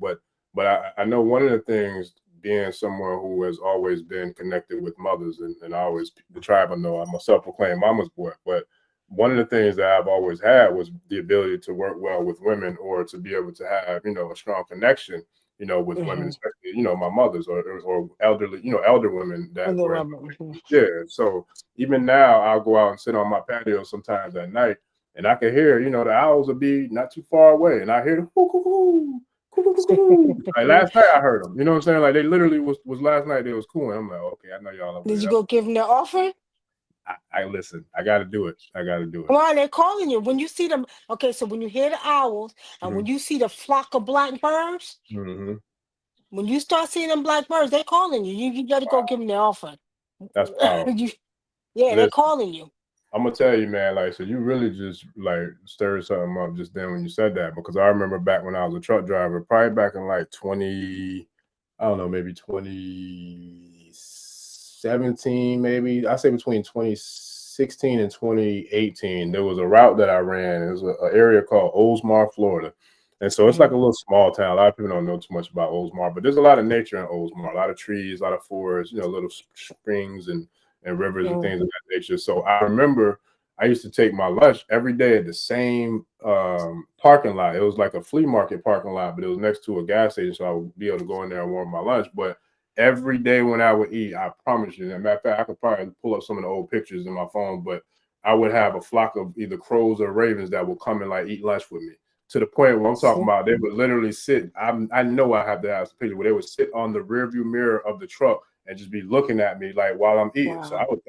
but I know one of the things, being someone who has always been connected with mothers, and always the tribe, I know I'm a self-proclaimed mama's boy, but one of the things that I've always had was the ability to work well with women, or to be able to have, a strong connection, with women, Mm-hmm. especially, my mothers, or elderly, elder women A that little were in rubber. Mhm. yeah. So even now I'll go out and sit on my patio sometimes at night, and I can hear, the owls will be not too far away, and I hear the hoo, hoo, hoo, hoo, hoo, hoo, hoo. Like last night I heard them. You know what I'm saying? Like they literally was last night. They was cool. And I'm like, okay, I know y'all over Did you there. go give them their offering? I listen. I got to do it. I got to do it. Come on, they're calling you. When you see them, okay, so when you hear the owls and Hmm. when you see the flock of black birds, Hmm. when you start seeing them black birds, they're calling you. You got to go give them their offering. That's powerful. You, yeah, they're Listen, calling you. I'm gonna tell you, man. Like, so you really just like stirred something up just then when you said that, because I remember back when I was a truck driver, probably back in like 20, I don't know, maybe 2017, maybe I say between 2016 and 2018. There was a route that I ran. It was an area called Oldsmar, Florida, and so it's like Mhm. a little small town. A lot of people don't know too much about Oldsmar, but there's a lot of nature in Oldsmar. A lot of trees, a lot of forests, little springs and rivers and Mhm. things of that nature. So I remember I used to take my lunch every day at the same parking lot. It was like a flea market parking lot, but it was next to a gas station, so I would be able to go in there and warm my lunch. But every day when I would eat, I promise you, as a matter of fact, I could probably pull up some of the old pictures in my phone, but I would have a flock of either crows or ravens that would come and like eat lunch with me. To the point where I'm talking See? about, they would literally sit. I know I have to have a picture where they would sit on the rearview mirror of the truck and just be looking at me like while I'm eating. So I Wow. would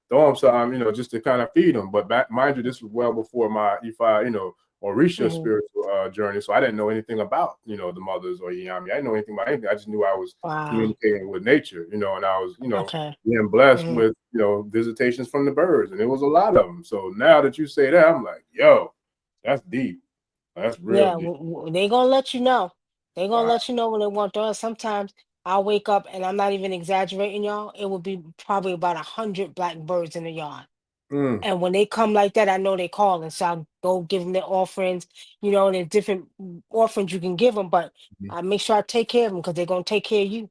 throw them some, just to kind of feed them. But mind you, this was well before my Ifa, Orisha Hmm. spiritual journey. So I didn't know anything about, the mothers or Iyami. I didn't know anything about anything. I just knew I was Wow. communicating with nature, and I was, Okay. being blessed Hmm. with, visitations from the birds. And it was a lot of them. So now that you say that, I'm like, yo, that's deep. That's real Yeah, deep. they gonna let you know. They gonna Wow. let you know when they want to. Sometimes I'll wake up and I'm not even exaggerating, y'all. It will be probably about 100 black birds in the yard. Mm, And when they come like that, I know they calling. So I go give them their offerings. There's different offerings you can give them, but mhm. I make sure I take care of them because they're gonna take care of you.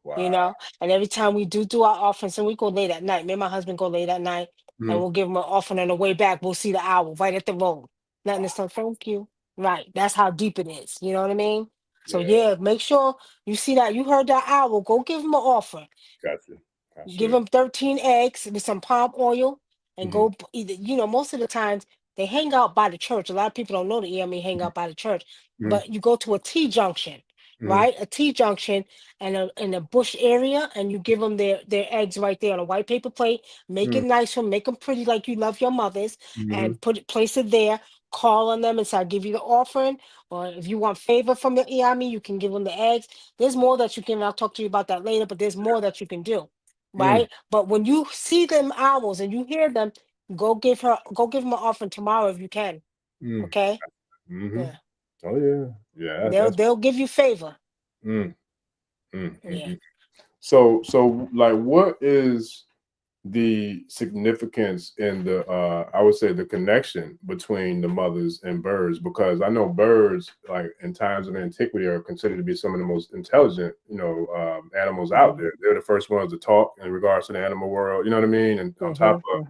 Wow. And every time we do our offerings, and we go late at night. Me and my husband go late at night, and Mhm. we'll give them an offering on the way back. We'll see the owl right at the road. Letting us know, thank you. Right. That's how deep it is. You know what I mean? So Yeah. yeah, make sure you see that. You heard that owl. Go give him an offering. Gotcha. I Give should. him 13 eggs with some palm oil and Mhm. go either, most of the times They hang out by the church. A lot of people don't know the Iyami hang out by the church, but you go to a T junction, right? A T junction and in a bush area, and you give them their eggs right there on a white paper plate. Make it nice for them, make them pretty like you love your mothers, and place it there. Call on them and say, "I'll give you the offering." Or if you want favor from the Iyami, you can give them the eggs. There's more that you can. I'll talk to you about that later, but there's more that you can do, right? But when you see them owls and you hear them, go give them an offering tomorrow if you can. Okay? Yeah. Oh yeah, yeah. They'll give you favor. Mm, mm, mm, Yeah. mm. So like, what is the significance in the I would say the connection between the mothers and birds? Because I know birds, like in times of antiquity, are considered to be some of the most intelligent, animals out there. They're the first ones to talk in regards to the animal world. You know what I mean? And on top of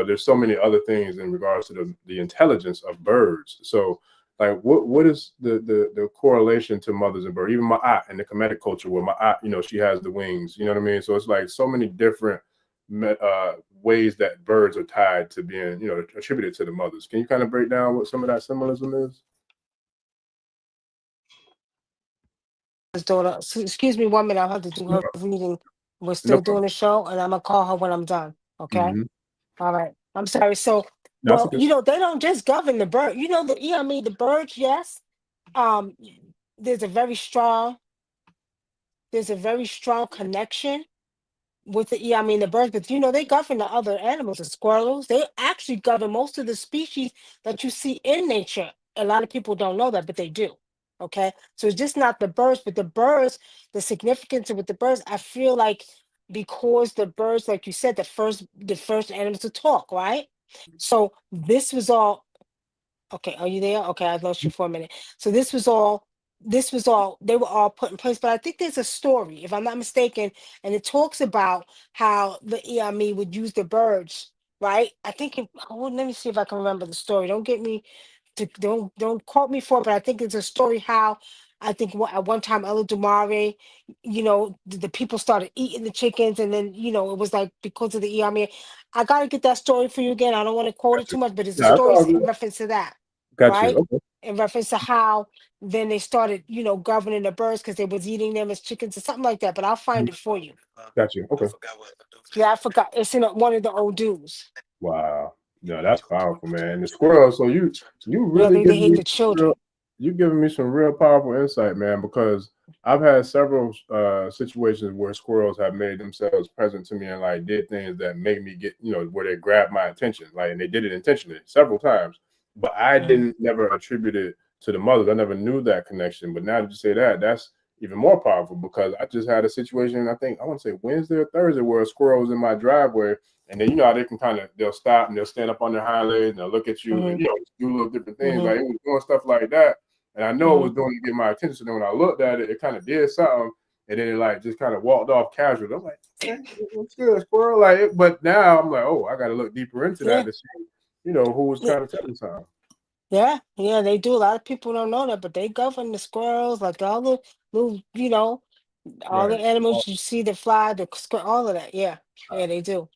there's so many other things in regards to the intelligence of birds. So like, what is the correlation to mothers and birds? Even my aunt in the Kemetic culture, where my aunt, she has the wings. You know what I mean? So it's like so many different ways that birds are tied to being, attributed to the mothers. Can you kind of break down what some of that symbolism is? His daughter, excuse me 1 minute, I'll have to do her reading. We're No still doing the show, and I'm gonna call her when I'm done. Okay? problem. All right. I'm sorry. So, That's well, okay. they don't just govern the bird. The birds, yes. Um, there's a very strong, connection with the birds, but they govern the other animals, the squirrels. They actually govern most of the species that you see in nature. A lot of people don't know that, but they do. Okay, so it's just not the birds, but the significance with the birds. I feel like because the birds, like you said, the first animals to talk, right? So this was all. Okay, are you there? Okay, I lost you for a minute. So they were all put in place. But I think there's a story, if I'm not mistaken, and it talks about how the Iyami would use the birds, right? Let me see if I can remember the story. Don't quote me for it, but I think it's a story how I think at one time Eladumare, the people started eating the chickens, and then it was like because of the Iyami. I gotta get that story for you again. I don't want to quote it Got too you. much, but it's a Yeah, that's story all in good. reference to that, Got you. right? Okay. In reference to how then they started, governing the birds because they was eating them as chickens or something like that. But I'll find it for you. Got you. Okay. Yeah, I forgot. It's in one of the old dudes. Wow. No, that's powerful, man. And the squirrel. So you Yeah, really they giving ate me the children. some real powerful insight, man, because I've had several situations where squirrels have made themselves present to me and like did things that made me get, where they grabbed my attention. Like, and they did it intentionally several times. But I didn't never attribute it to the mothers. I never knew that connection. But now that you say that, that's even more powerful, because I just had a situation, I think I want to say Wednesday or Thursday, where a squirrel was in my driveway. And then how they can they'll stop and they'll stand up on their hind legs and they'll look at you and do little different things. Like, it was doing stuff like that. And I know it was doing to get my attention. So then when I looked at it, it kind of did something. And then it like just kind of walked off casually. I'm like, hey, what's good, squirrel? Like, but now I'm like, oh, I got to look deeper into that to see, who was kind of telling something. Yeah, they do. A lot of people don't know that, but they govern the squirrels, like all the little, all the Right. animals you see that fly, all of that. Yeah, they do.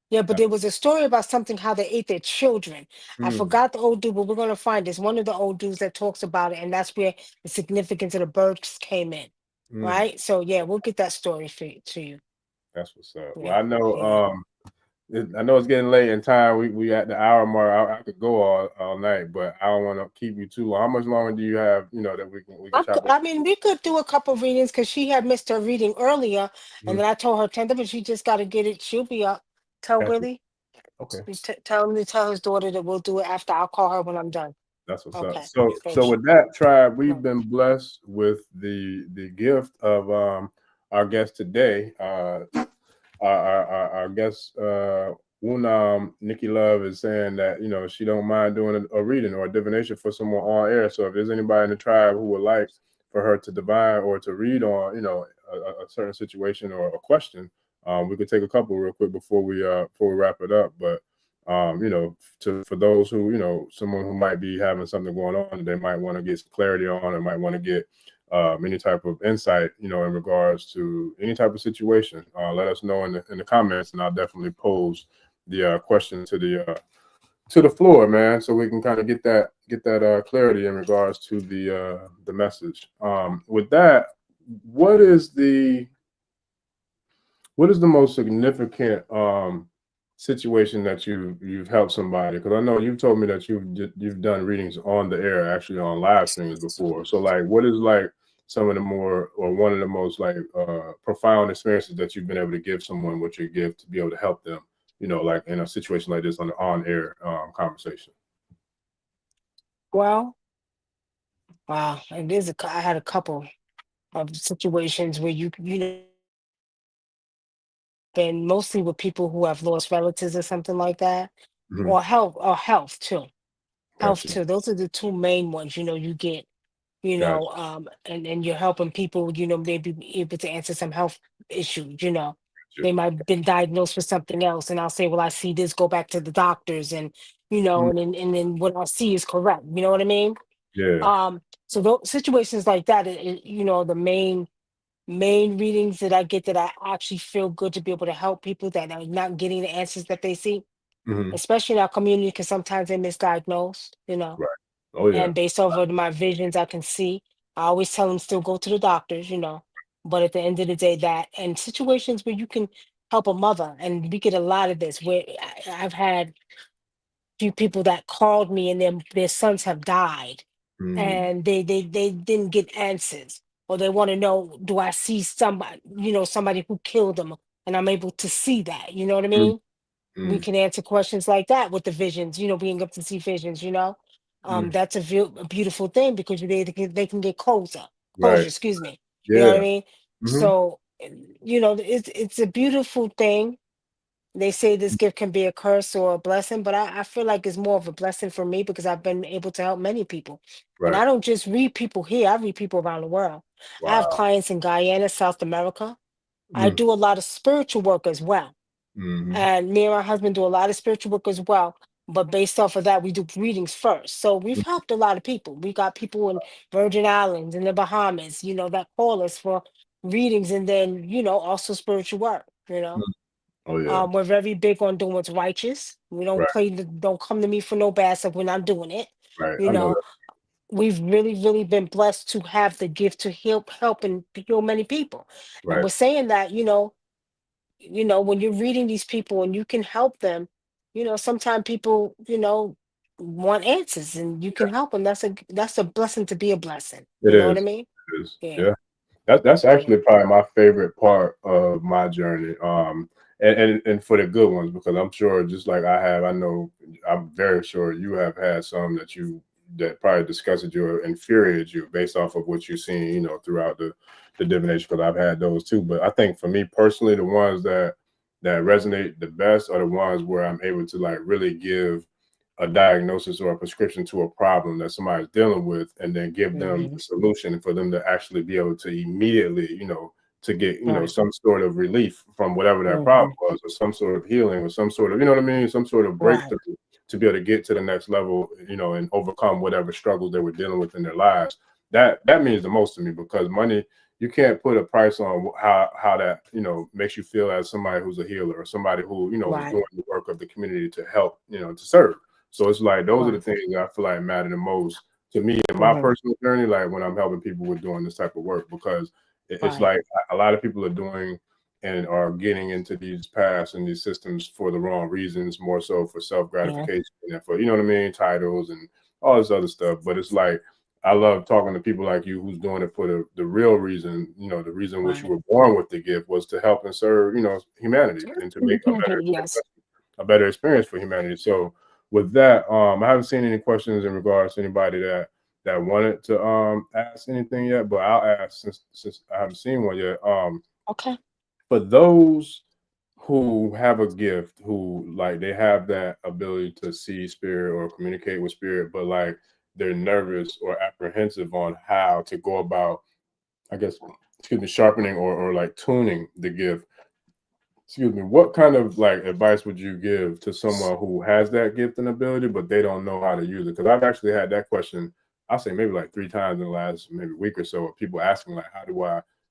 Yeah, but there was a story about something how they ate their children. I forgot the old dude, but we're gonna find this one of the old dudes that talks about it, and that's where the significance of the birds came in, right? So yeah, we'll get that story to you. That's what's up. Well, Yeah, I know yeah. I know it's getting late in time. We at the hour mark. I could go all night, but I don't want to keep you too long. How much longer do you have, that we can chop up? I mean, we could do a couple readings because she had missed her reading earlier, and then I told her 10, but she just got to get it. She'll be up. Tell Got you. Willie. Okay. Tell him to tell his daughter that we'll do it after. I'll call her when I'm done. That's what's up. Okay. So Thank you. with that, tribe, we've been blessed with the gift of our guest today. Our guest Wunam Nicky Love is saying that she don't mind doing a reading or a divination for someone on air. So if there's anybody in the tribe who would like for her to divine or to read on a certain situation or a question, we could take a couple real quick before we wrap it up. But for those who someone who might be having something going on, they might want to get some clarity on, or might want to get any type of insight, in regards to any type of situation, let us know in the comments, and I'll definitely pose the question to to the floor, man, so we can kind of get that clarity in regards to the message. With that, what is the most significant situation that you've helped somebody? Because I know you've told me that you've done readings on the air, actually on live streams before. So like, what is like some of the more, or one of the most like profound experiences that you've been able to give someone with your gift to be able to help them, you know, like in a situation like this on the on-air conversation? Well, wow, I had a couple of situations where you know, been mostly with people who have lost relatives or something like that, Hmm. or health too. Health Gotcha. too. Those are the two main ones. You know, you get, Gotcha. and you're helping people. You know, maybe be able to answer some health issues. You know, Gotcha. they might have been diagnosed with something else, and I'll say, well, I see this. Go back to the doctors, and Mm. and then what I see is correct. You know what I mean? Yeah. So those situations like that, you know, the main readings that I get that I actually feel good to be able to help people that are not getting the answers that they see, Hmm. especially in our community, because sometimes they're misdiagnosed, you know. Right. Oh yeah. And based off of my visions, I can see. I always tell them still go to the doctors, you know. But at the end of the day, that and situations where you can help a mother, and we get a lot of this where I've had few people that called me and their sons have died Mm. and they didn't get answers, or they want to know, do I see somebody, you know, somebody who killed them, and I'm able to see that, you know what I Mm. mean? We Mm. can answer questions like that with the visions, you know, being able to see visions, you know. Mm. That's a beautiful thing because they can get closure, Right. excuse me. You know what I Yeah. mean? Hmm. So, you know, it's a beautiful thing. They say this gift can be a curse or a blessing, but I feel like it's more of a blessing for me because I've been able to help many people. And Right. I don't just read people here, I read people around the world. I have Wow. clients in Guyana, South America. I Mm. do a lot of spiritual work as well. Hmm. And me and my husband do a lot of spiritual work as well. But based off of that, we do readings first. So we've helped a lot of people. We got people in Virgin Islands, in the Bahamas, you know, that call us for readings, and then, you know, also spiritual work, you know. Oh yeah. We're very big on doing what's righteous. We don't Right. don't come to me for no bad stuff. We're not doing it. Right. You I know know, that. we've really been blessed to have the gift to help and heal many people. And Right. we're saying that, when you're reading these people and you can help them, you know, sometimes people, you know, want answers and you can help them. That's a blessing to be a blessing. It You know what I is. mean? It is. Yeah. Yeah. That's Yeah. actually probably my favorite part of my journey. And for the good ones, because I'm sure just like I know I'm very sure you have had some that probably disgusted you or infuriated you based off of what you've seen, you know, throughout the divination, because I've had those too. But I think for me personally, the ones that resonate the best are the ones where I'm able to like really give a diagnosis or a prescription to a problem that somebody's dealing with, and then give them Hmm. the solution for them to actually be able to immediately, you know, to get, you know, Right. some sort of relief from whatever that problem Hmm. was, or some sort of healing, or some sort of, you know what I mean, some sort of Right. breakthrough to be able to get to the next level, you know, and overcome whatever struggles they were dealing with in their lives. That means the most to me, because money, you can't put a price on how that, you know, makes you feel as somebody who's a healer, or somebody who, you know, is Right. doing the work of the community to help, you know, to serve. So it's like those are the Right. things that I feel like matter the most to me in my Hmm. personal journey, like when I'm helping people with doing this type of work, because it's Right. like a lot of people are doing and are getting into these paths and these systems for the wrong reasons, more so for self Yeah. gratification and for, you know what I mean, titles and all this other stuff. But it's like I love talking to people like you who's doing it for the real reason, you know, the reason which you Right. were born with the gift was to help and serve, you know, humanity, and to make Yes. a better experience for humanity. So with that, I haven't seen any questions in regards to anybody that wanted to ask anything yet, but I'll ask since I haven't seen one yet. Okay. For those who have a gift, who like they have that ability to see spirit or communicate with spirit, but like they're nervous or apprehensive on how to go about, I guess, excuse me, sharpening or like tuning the gift. Excuse me, what kind of like advice would you give to someone who has that gift and ability, but they don't know how to use it? Because I've actually had that question, I'll say maybe like 3 times in the last maybe week or so, of people asking like,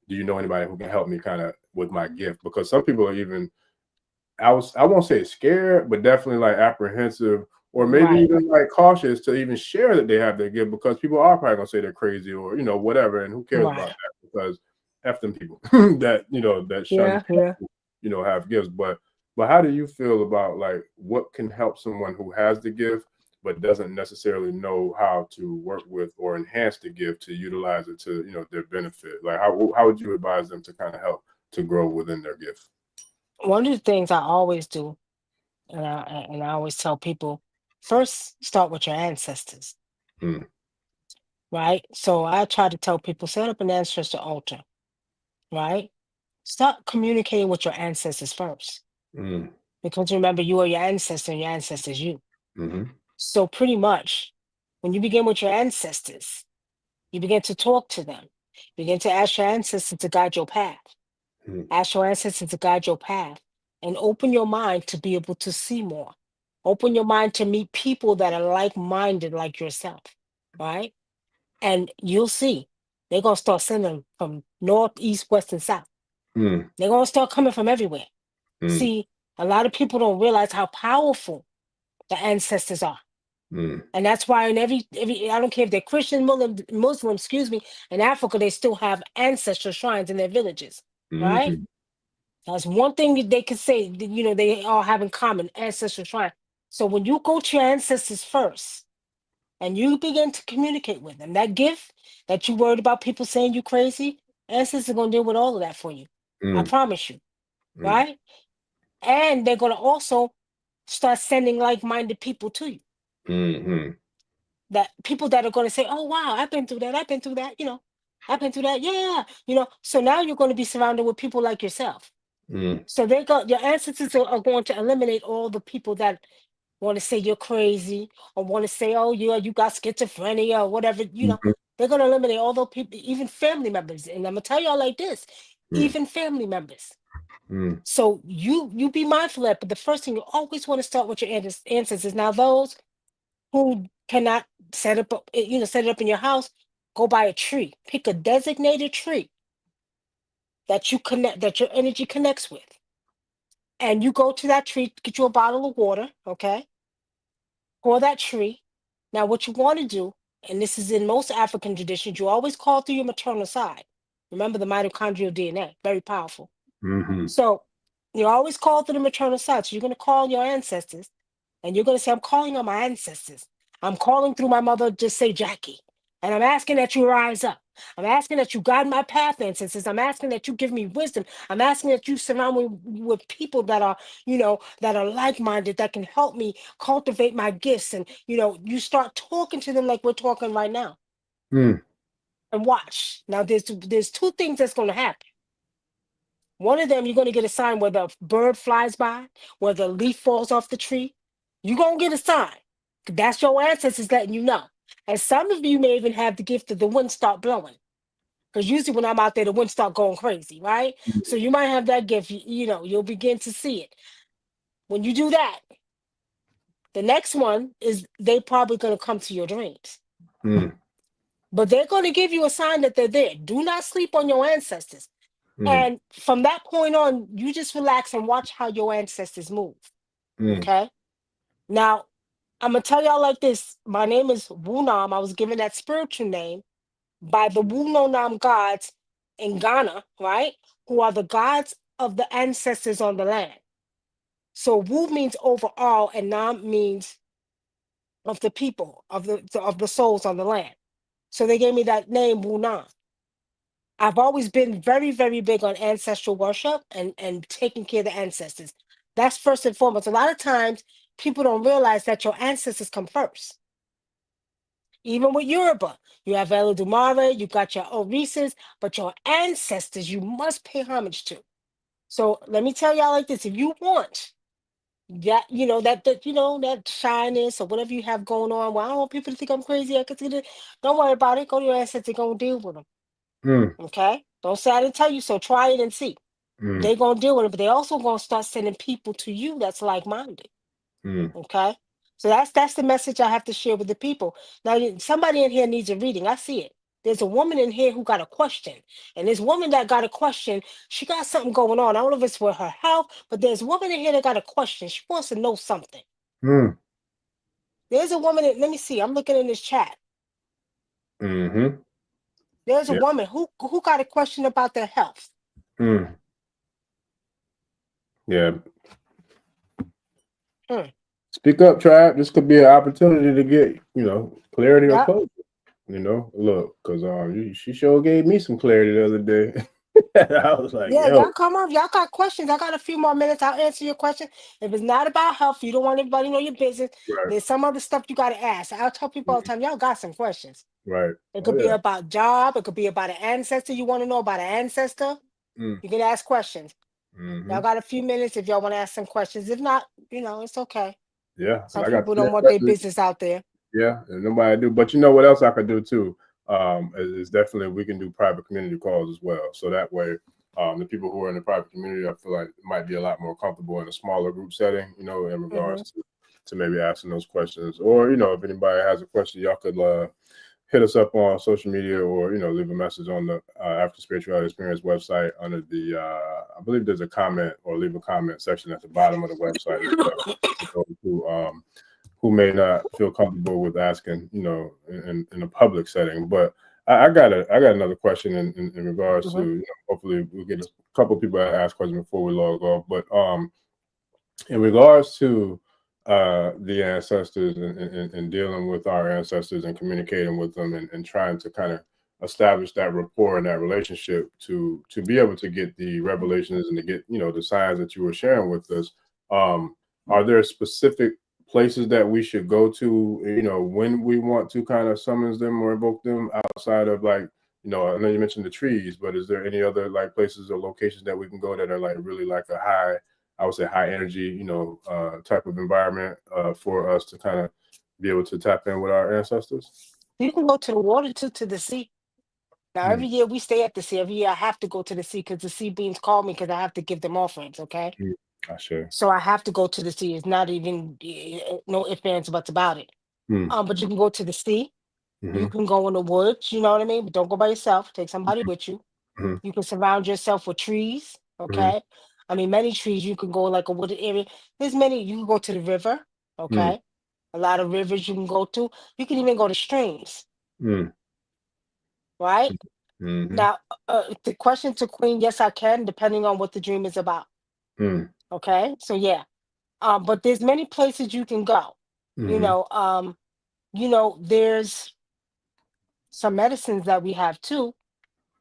do you know anybody who can help me kind of with my gift? Because some people are even, I won't say scared, but definitely like apprehensive or maybe Right. even like cautious to even share that they have their gift because people are probably gonna say they're crazy or whatever, and who cares about Right. that because F them people that that shun Yeah. Yeah. have gifts. But how do you feel about like what can help someone who has the gift but doesn't necessarily know how to work with or enhance the gift to utilize it to their benefit? Like how would you advise them to kind of help to grow within their gift? One of the things I always do, and I always tell people, first start with your ancestors, Mm, right? So I try to tell people, set up an ancestor altar, right? Start communicating with your ancestors first, mm, because remember, you are your ancestor, and your ancestors you. mm-hmm, So pretty much, when you begin with your ancestors, you begin to talk to them. Begin to ask your ancestors to guide your path. mm, Ask your ancestors to guide your path, and open your mind to be able to see more. Open your mind to meet people that are like-minded like yourself, right? And you'll see they're gonna start sending from north, east, west, and south. mm, They're gonna start coming from everywhere. mm, See, a lot of people don't realize how powerful the ancestors are. mm, And that's why in every I don't care if they're Christian, Muslim, excuse me, in Africa, they still have ancestral shrines in their villages, right? mm, That's one thing that they could say, that, they all have in common, ancestral shrine. So when you go to your ancestors first and you begin to communicate with them, that gift that you worried about people saying you crazy, ancestors are going to deal with all of that for you. I mm, promise you, mm, right? And they're going to also start sending like-minded people to you. mm, That people that are going to say, "Oh wow, I've been through that. I've been through that. I've been through that. Yeah, So now you're going to be surrounded with people like yourself. mm, So your ancestors are going to eliminate all the people that want to say you're crazy or want to say, "Oh, you got schizophrenia," or whatever. mhm, They're going to eliminate all those people, even family members. And I'm gonna tell y'all like this, mm, even family members. mm, So you be mindful of that. But the first thing, you always want to start with your ancestors. Now those who cannot set it up in your house, go buy a tree. Pick a designated tree that your energy connects with. And you go to that tree, get you a bottle of water, okay? Pour that tree. Now, what you want to do, and this is in most African traditions, you always call through your maternal side. Remember the mitochondrial DNA, very powerful. mhm, So you always call through the maternal side. So you're going to call your ancestors. And you're going to say, I'm calling on my ancestors. I'm calling through my mother, just say Jackie. And I'm asking that you rise up. I'm asking that you guide my path, ancestors. I'm asking that you give me wisdom. I'm asking that you surround me with people that are, that are like-minded, that can help me cultivate my gifts. And, you start talking to them like we're talking right now. mm, And watch. Now, there's two things that's going to happen. One of them, you're going to get a sign where the bird flies by, where the leaf falls off the tree. You're going to get a sign. That's your ancestors letting you know. And some of you may even have the gift of the wind start blowing. Because usually when I'm out there, the wind start going crazy, right? So you might have that gift. You'll begin to see it. When you do that, the next one is they probably going to come to your dreams. mm, But they're going to give you a sign that they're there. Do not sleep on your ancestors. mm, And from that point on, you just relax and watch how your ancestors move. mm, Okay. Now, I'm gonna tell y'all like this. My name is Wunam. I was given that spiritual name by the Wunonam gods in Ghana, right? Who are the gods of the ancestors on the land. So Wu means overall, and Nam means of the people, of the souls on the land. So they gave me that name, Wunam. I've always been very, very big on ancestral worship and taking care of the ancestors. That's first and foremost. A lot of times people don't realize that your ancestors come first. Even with Yoruba, you have Elodumare, you got your Orishas, but your ancestors you must pay homage to. So let me tell y'all like this: if you want that, that shyness or whatever you have going on, well, I don't want people to think I'm crazy. I can see that. Don't worry about it. Go to your ancestors, go deal with them. mm, Okay? Don't say I didn't tell you so. Try it and see. mm, They're gonna deal with it, but they also gonna start sending people to you that's like-minded. mm, Okay. So that's the message I have to share with the people. Now, somebody in here needs a reading. I see it. There's a woman in here who got a question. And this woman that got a question, she got something going on. I don't know if it's with her health, but there's a woman in here that got a question. She wants to know something. mm. There's a woman let me see. I'm looking in this chat. Mm-hmm. There's a Yeah. woman who got a question about their health. Mm. Yeah. Speak up, tribe. This could be an opportunity to get, clarity or closure. Look, because she sure gave me some clarity the other day. I was like, Yeah, yo. y'all come up. Y'all got questions. I got a few more minutes. I'll answer your question. If it's not about health, you don't want everybody to know your business. Right. There's some other stuff you got to ask. I'll tell people all the time, y'all got some questions. Right. It could be about job. It could be about an ancestor. You want to know about an ancestor? You can ask questions. Y'all got a few minutes if y'all want to ask some questions. If not, it's okay. Yeah. Some people don't want their business out there. Yeah, and nobody do. But you know what else I could do too? Is definitely we can do private community calls as well. So that way, the people who are in the private community, I feel like might be a lot more comfortable in a smaller group setting, in regards to maybe asking those questions. Or, if anybody has a question, y'all could hit us up on social media or, leave a message on the After Spirituality Experience website under the, I believe there's a comment or leave a comment section at the bottom of the website as well. Who may not feel comfortable with asking, in a public setting. But I got another question in regards to, hopefully we'll get a couple of people that ask questions before we log off. But in regards to the ancestors and dealing with our ancestors and communicating with them and trying to kind of establish that rapport and that relationship to be able to get the revelations and to get, the signs that you were sharing with us, are there specific places that we should go to, when we want to kind of summons them or invoke them outside of I know you mentioned the trees, but is there any other places or locations that we can go that are really a high, I would say high energy, type of environment for us to kind of be able to tap in with our ancestors? You can go to the water too, to the sea. Now, every year we stay at the sea. Every year I have to go to the sea because the sea beings call me because I have to give them offerings, okay? So I have to go to the sea. It's not even, no ifs, ands, buts about it. But you can go to the sea. You can go in the woods, you know what I mean? But don't go by yourself. Take somebody with you. You can surround yourself with trees, okay? I mean, many trees. You can go a wooded area. There's many. You can go to the river, okay? A lot of rivers you can go to. You can even go to streams, right? Now, the question to Queen, yes, I can, depending on what the dream is about. Okay, so yeah, but there's many places you can go. There's some medicines that we have too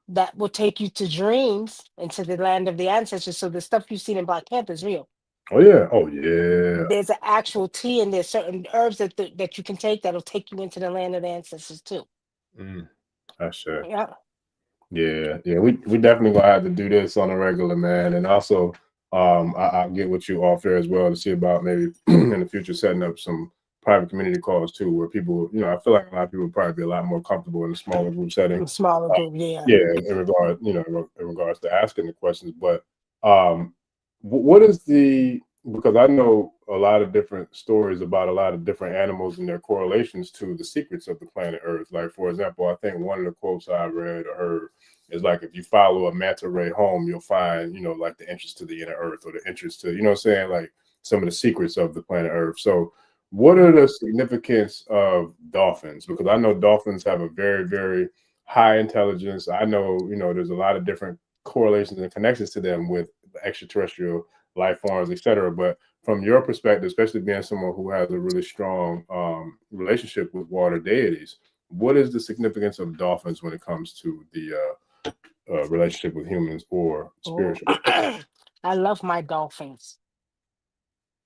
that will take you to dreams into the land of the ancestors. So the stuff you've seen in Black Panther is real. Oh yeah. There's an actual tea and there's certain herbs that you can take that'll take you into the land of the ancestors too. That's sure. Yeah. Yeah. We definitely gonna have to do this on a regular, man. And also, I'll get with you off there as well to see about maybe in the future setting up some private community calls too, where people, I feel like a lot of people would probably be a lot more comfortable in a smaller group setting. Smaller group, yeah. Yeah, in regards to asking the questions. But what is because I know a lot of different stories about a lot of different animals and their correlations to the secrets of the planet Earth. Like, for example, I think one of the quotes I read or heard is if you follow a manta ray home, you'll find, the entrance to the inner Earth or the entrance to, what I'm saying, some of the secrets of the planet Earth. So what are the significance of dolphins? Because I know dolphins have a very, very high intelligence. I know, there's a lot of different correlations and connections to them with extraterrestrial life forms, etc. But from your perspective, especially being someone who has a really strong relationship with water deities, what is the significance of dolphins when it comes to the relationship with humans or spiritual? I love my dolphins.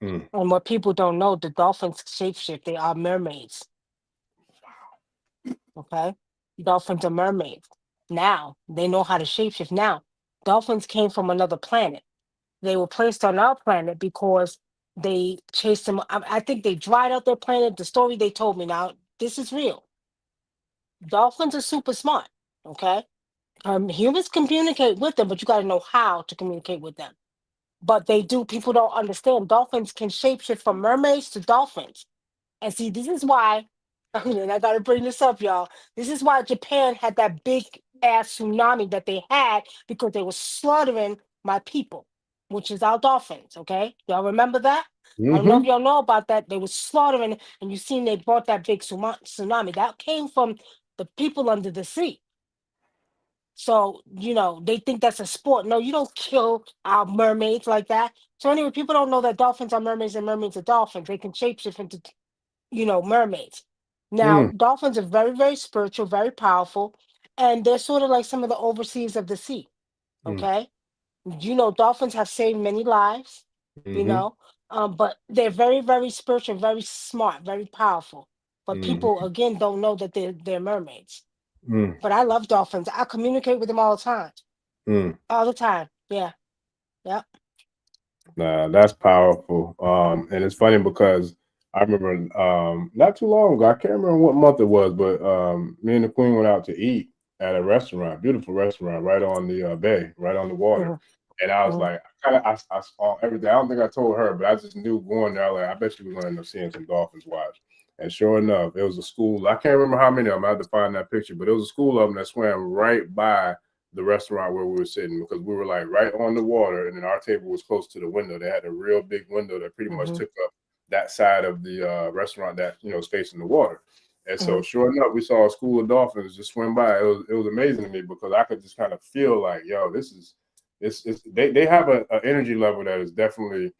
And what people don't know, the dolphins shapeshift. They are mermaids. Okay? Dolphins are mermaids. Now, they know how to shapeshift. Now, dolphins came from another planet. They were placed on our planet because they chased them. I think they dried out their planet. The story they told me, now, this is real. Dolphins are super smart. Okay? Humans communicate with them, but you got to know how to communicate with them. But they do. People don't understand. Dolphins can shapeshift from mermaids to dolphins. And see, this is why, and I got to bring this up, y'all. This is why Japan had that big ass tsunami that they had because they were slaughtering my people, which is our dolphins. Okay, y'all remember that? I don't know if Mm-hmm. y'all know about that. They were slaughtering, and you seen they brought that big tsunami. That came from the people under the sea. So, they think that's a sport. No, you don't kill our mermaids like that. So anyway, people don't know that dolphins are mermaids and mermaids are dolphins. They can shapeshift into, mermaids. Now, Mm, dolphins are very, very spiritual, very powerful, and they're sort of like some of the overseers of the sea. mm, Okay. Dolphins have saved many lives, you mm-hmm. know, but they're very, very spiritual, very smart, very powerful. But people, Mm-hmm. again, don't know that they're mermaids. Mm, But I love dolphins. I communicate with them all the time. mm. All the time. Yeah. Yeah. Nah, that's powerful. And it's funny because I remember not too long ago, I can't remember what month it was, but me and the Queen went out to eat at a restaurant, beautiful restaurant, right on the bay, right on the water. Mhm, And I was mhm, like, I saw everything. I don't think I told her, but I just knew going there, like, I bet you we're going to end up seeing some dolphins watch. And sure enough, it was a school. I can't remember how many of them. I had to find that picture, but it was a school of them that swam right by the restaurant where we were sitting because we were like right on the water, and then our table was close to the window. They had a real big window that pretty much mhm, took up that side of the restaurant that is facing the water. And so, mhm, sure enough, we saw a school of dolphins just swim by. It was amazing to me because I could just kind of feel like, yo, this is it's they have a energy level that is definitely.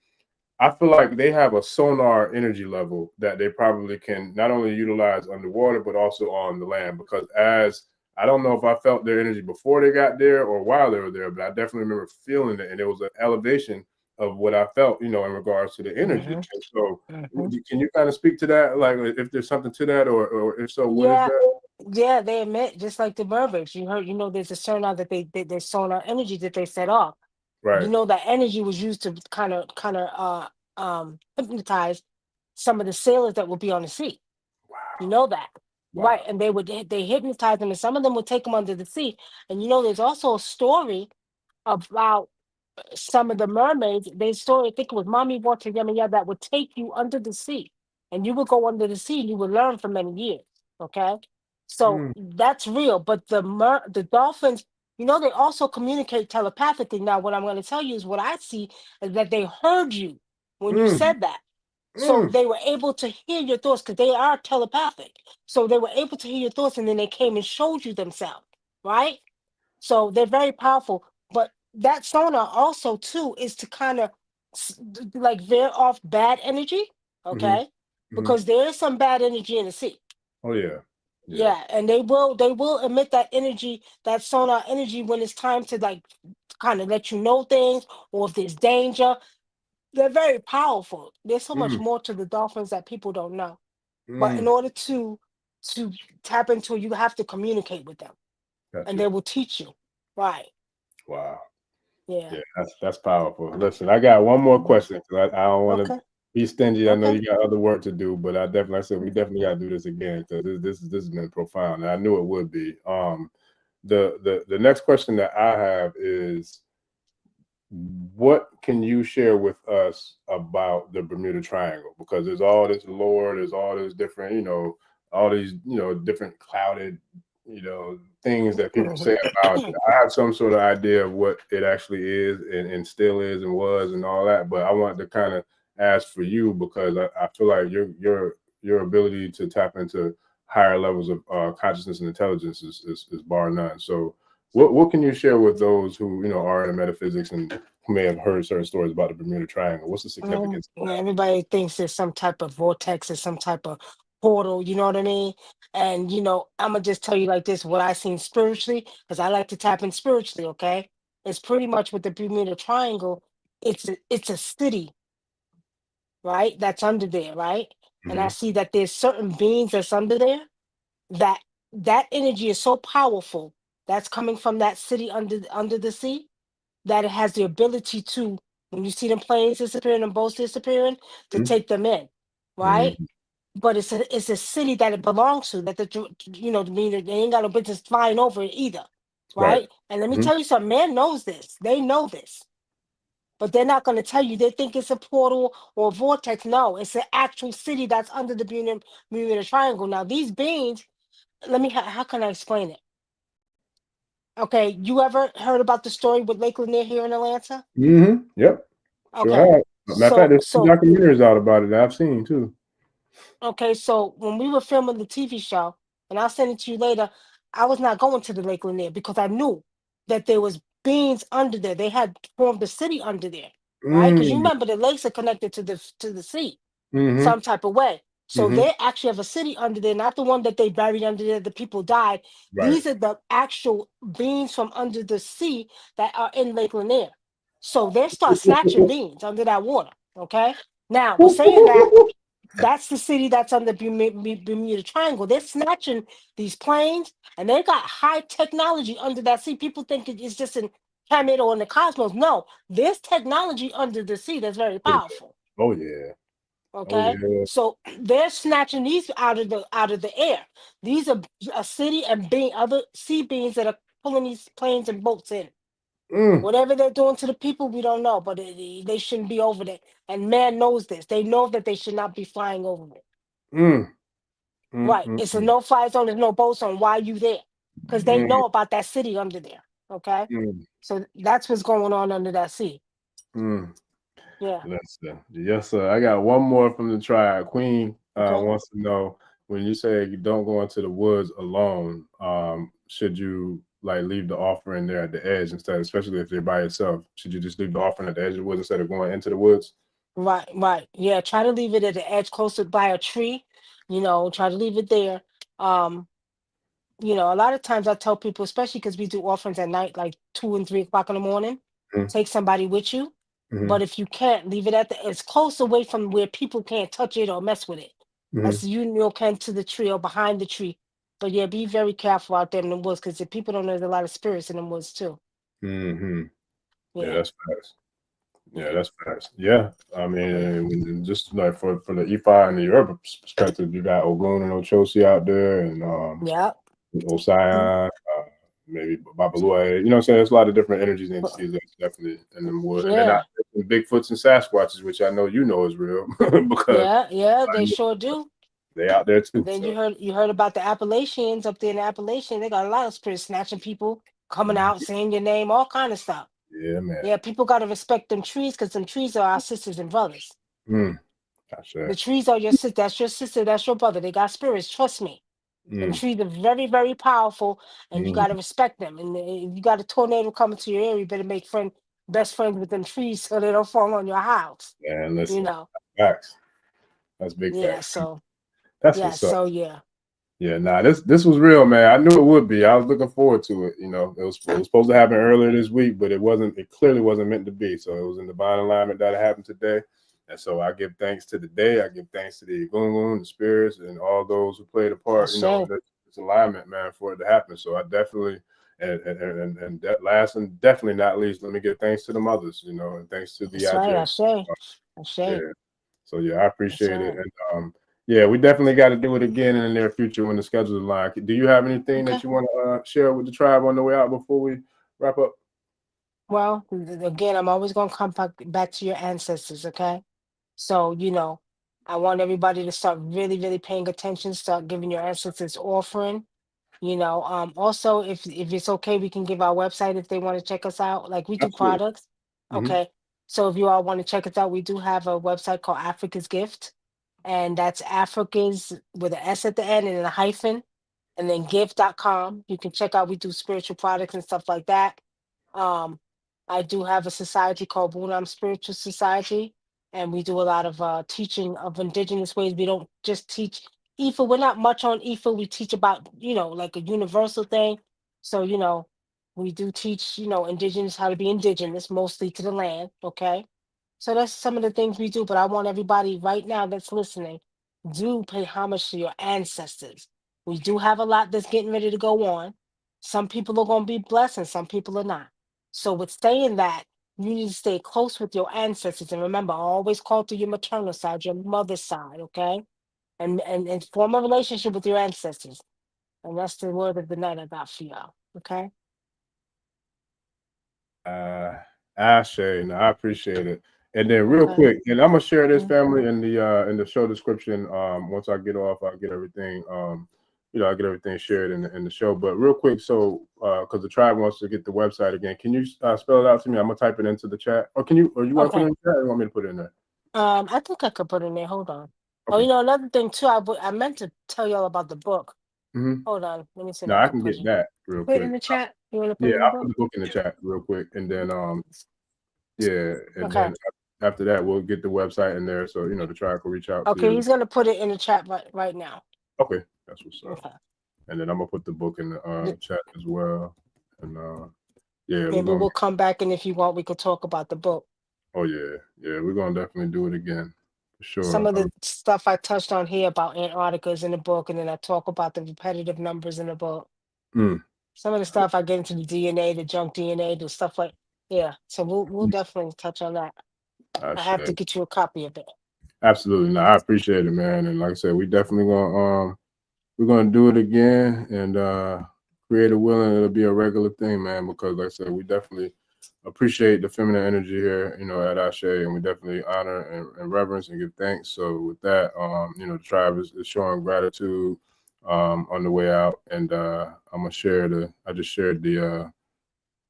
I feel like they have a sonar energy level that they probably can not only utilize underwater but also on the land. Because as I don't know if I felt their energy before they got there or while they were there, but I definitely remember feeling it, and it was an elevation of what I felt, in regards to the energy. mhm, And so, mhm. can you kind of speak to that? Like, if there's something to that, or if so, what is Yeah. that? Yeah, they emit just like the mermaids. You heard, there's a sonar that there's sonar energy that they set off. Right. That energy was used to kind of hypnotize some of the sailors that would be on the sea. You know that. Right. Wow. And they hypnotize them, and some of them would take them under the sea. And there's also a story about some of the mermaids. They story, I think it was Mommy Water Yemiya, that would take you under the sea. And you would go under the sea and you would learn for many years. Okay. So Mm, that's real. But the dolphins, they also communicate telepathically. Now, what I'm going to tell you is what I see is that they heard you when you mm, said that. So mm, they were able to hear your thoughts because they are telepathic. So they were able to hear your thoughts, and then they came and showed you themselves, right? So they're very powerful. But that sonar also too is to kind of like veer off bad energy, hmm, okay? hmm. Because there is some bad energy in the sea. Oh yeah, yeah. Yeah, and they will emit that energy, that sonar energy, when it's time to like kind of let you know things, or if there's danger. They're very powerful. There's so much Mm, more to the dolphins that people don't know. But in mm. order to tap into, you have to communicate with them, and Gotcha. they will teach you. Right. Wow. Yeah. Yeah, that's powerful. Listen, I got one more Mhm. question because I don't want to Okay. be stingy. I know Okay. you got other work to do, but I definitely, like I said, we Mhm. definitely got to do this again because this has been profound, and I knew it would be. The next question that I have is, what can you share with us about the Bermuda Triangle? Because there's all this lore, there's all this different, all these, different clouded, things that people say about it. I have some sort of idea of what it actually is and still is and was and all that, but I want to kind of ask for you because I feel like your ability to tap into higher levels of consciousness and intelligence is bar none. So what can you share with those who are in metaphysics and who may have heard certain stories about the Bermuda Triangle? What's the significance of that? Everybody thinks there's some type of vortex or some type of portal, you know what I mean? And I'm gonna just tell you like this, what I seen spiritually, because I like to tap in spiritually, okay? It's pretty much with the Bermuda Triangle, it's a city, right? That's under there, right? And I Hmm. see that there's certain beings that's under there, that that energy is so powerful, that's coming from that city under the sea, that it has the ability to, when you see them planes disappearing and boats disappearing, to take them in, right? Hmm. But it's a city that it belongs to, that mean they ain't got no business flying over it either, Right. right? And let me Hmm. tell you something, man knows this. They know this, but they're not going to tell you. They think it's a portal or a vortex. No, it's an actual city that's under the Bermuda Triangle. Now these beings, how can I explain it? Okay, you ever heard about the story with Lake Lanier here in Atlanta? Hmm. Yep. Sure Okay, have. Matter of fact, there's some documentaries out about it that I've seen too. Okay, so when we were filming the TV show, and I'll send it to you later, I was not going to the Lake Lanier because I knew that there was beings under there. They had formed a city under there, right? Because you remember the lakes are connected to the sea, some type of way. So they actually have a city under there, not the one that they buried under there. The people died. Right. These are the actual beings from under the sea that are in Lake Lanier. So they start snatching beings under that water. Okay. Now, we're saying that that's the city that's on the Bermuda Triangle. They're snatching these planes, and they got high technology under that sea. People think it's just in Canada or in the cosmos. No, there's technology under the sea that's very powerful. Oh yeah. Okay, so they're snatching these out of the air. These are a city and other sea beings that are pulling these planes and boats in. Whatever they're doing to the people, we don't know, but they shouldn't be over there. And man knows this. They know that they should not be flying over it. Right. It's a no-fly zone. There's no boat zone. Why are you there? Because they know about that city under there. Okay. So that's what's going on under that sea. Yeah. Yes, sir. I got one more from the tribe. Queen wants to know, when you say you don't go into the woods alone, should you like leave the offering there at the edge instead, especially if you're by yourself? Should you just leave the offering at the edge of the woods instead of going into the woods? Right. Yeah. Try to leave it at the edge, closer by a tree. Try to leave it there. A lot of times I tell people, especially because we do offerings at night, like 2 and 3 o'clock in the morning, take somebody with you. But if you can't, leave it it's close away from where people can't touch it or mess with it. As you can to the tree or behind the tree. But yeah, be very careful out there in the woods, because if people don't know, there's a lot of spirits in the woods too. Yeah, that's fast. Yeah, that's fast. Yeah, I mean, just like for the Ifa and the Yoruba perspective, you got Ogun and Ochosi out there, and Osayan, maybe Babalua. You know what I'm saying? There's a lot of different energies and entities that's definitely in the wood. And they're not Bigfoots and Sasquatches, which I know is real. Because they sure do. They out there too. And then you heard about the Appalachians up there in the Appalachians. They got a lot of spirits snatching people, coming out, saying your name, all kind of stuff. Yeah, man. Yeah, people got to respect them trees, because them trees are our sisters and brothers. The trees are your sister. That's your sister. That's your brother. They got spirits. Trust me. And trees are very, very powerful, and you got to respect them. And if you got a tornado coming to your area, you better make best friends with them trees so they don't fall on your house. Yeah, listen. Facts. That's big facts. Yeah. So. That's what's up. So yeah. Yeah, nah, this was real, man. I knew it would be. I was looking forward to it. It was supposed to happen earlier this week, but it clearly wasn't meant to be. So it was in divine alignment that it happened today. And so I give thanks to the day. I give thanks to the Gungun, the spirits, and all those who played a part, this alignment, man, for it to happen. So I definitely, and that last and definitely not least, let me give thanks to the mothers, and thanks to the That's right. Yeah. So yeah, I appreciate it. And yeah, we definitely got to do it again in the near future when the schedules align. Do you have anything that you want to share with the tribe on the way out before we wrap up? Well, again, I'm always going to come back to your ancestors, okay? So, I want everybody to start really, really paying attention, start giving your ancestors offering. Also, if it's okay, we can give our website if they want to check us out. Like, we do products. Okay. So if you all want to check us out, we do have a website called Africa's Gift. And that's Africa's with an S at the end and a hyphen, and then gift.com. You can check out, we do spiritual products and stuff like that. I do have a society called Wunam Spiritual Society, and we do a lot of teaching of indigenous ways. We don't just teach Ifa. We're not much on Ifa. We teach about, like a universal thing. So, we do teach, indigenous how to be indigenous, mostly to the land. Okay. So that's some of the things we do. But I want everybody right now that's listening, do pay homage to your ancestors. We do have a lot that's getting ready to go on. Some people are going to be blessed and some people are not. So with saying that, you need to stay close with your ancestors. And remember, always call to your maternal side, your mother's side, okay? And form a relationship with your ancestors. And that's the word of the night I got for y'all, okay? Ashe, no, I appreciate it. And then real quick, and I'm gonna share this family in the show description. Once I get off, I'll get everything I'll get everything shared in the show. But real quick, so because the tribe wants to get the website again, can you spell it out to me? I'm gonna type it into the chat. Or you want to put it in the chat? Or you want me to put it in there? I think I could put it in there. Hold on. Okay. Oh, another thing too. I meant to tell y'all about the book. Mm-hmm. Hold on. Let me see. No, I can get that real quick. Put it in the chat. You want to put it in the I'll book? put the book in the chat real quick, and then Okay. then after that we'll get the website in there, so the tribe will reach out to you. Okay, he's gonna put it in the chat right now. Okay, that's what's up. Okay. And then I'm gonna put the book in the chat as well. And maybe we'll come back, and if you want, we could talk about the book. Oh yeah, we're gonna definitely do it again for sure. Some of the stuff I touched on here about Antarctica is in the book, and then I talk about the repetitive numbers in the book. Some of the stuff I get into the DNA, the junk DNA, the stuff like So we'll definitely touch on that. I have to get you a copy of it. Absolutely, no, I appreciate it, man. And like I said, we definitely we're gonna do it again and create a will, and it'll be a regular thing, man. Because like I said, we definitely appreciate the feminine energy here, at Ashe, and we definitely honor and reverence and give thanks. So with that, the tribe is showing gratitude on the way out, and I'm gonna share I just shared the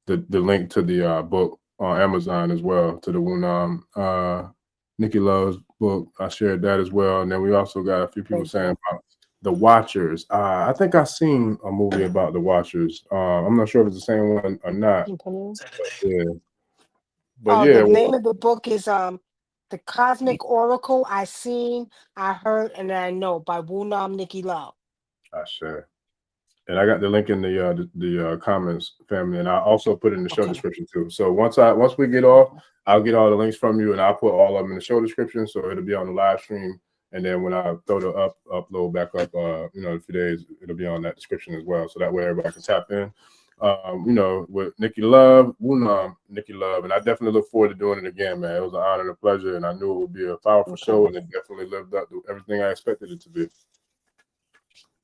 link to the book on Amazon as well, to the Wunam Nicky Love's book. I shared that as well, and then we also got a few people saying about The Watchers. I think I've seen a movie about The Watchers. I'm not sure if it's the same one or not. The name of the book is The Cosmic Oracle I Seen, I Heard, and I Know by Wunam Nicky Love. I share. And I got the link in the comments, family, and I also put it in the show description too. So once we get off, I'll get all the links from you, and I'll put all of them in the show description, so it'll be on the live stream. And then when I throw the upload back up, in a few days, it'll be on that description as well. So that way everybody can tap in. With Nicky Love, Wunam Nicky Love, and I definitely look forward to doing it again, man. It was an honor and a pleasure, and I knew it would be a powerful show, and it definitely lived up to everything I expected it to be.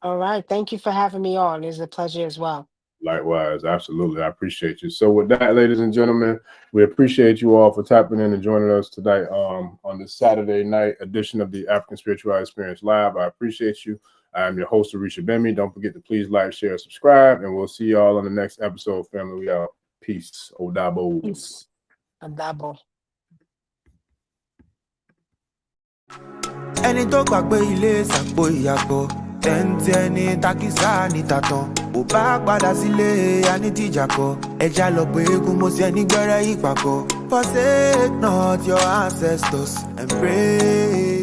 All right. Thank you for having me on. It's a pleasure as well. Likewise. Absolutely. I appreciate you. So with that, ladies and gentlemen, we appreciate you all for tapping in and joining us tonight on this Saturday night edition of the African Spirituality Experience Live. I appreciate you. I am your host, Arisha Bemi. Don't forget to please like, share, subscribe, and we'll see you all on the next episode, family. We out. Peace. Odabo. Peace. Odabo. Ẹni tó gbàgbé ilé ṣàpò ìyàpọ̀ tẹ́ǹtẹ́ ní takisá ní tàtàn ò bá padà sílé anítìjàkọ ẹja lọ pé eégún mo ṣe ní gbẹ́rẹ́ ìpàkọ́. Forsake not your ancestors and pray.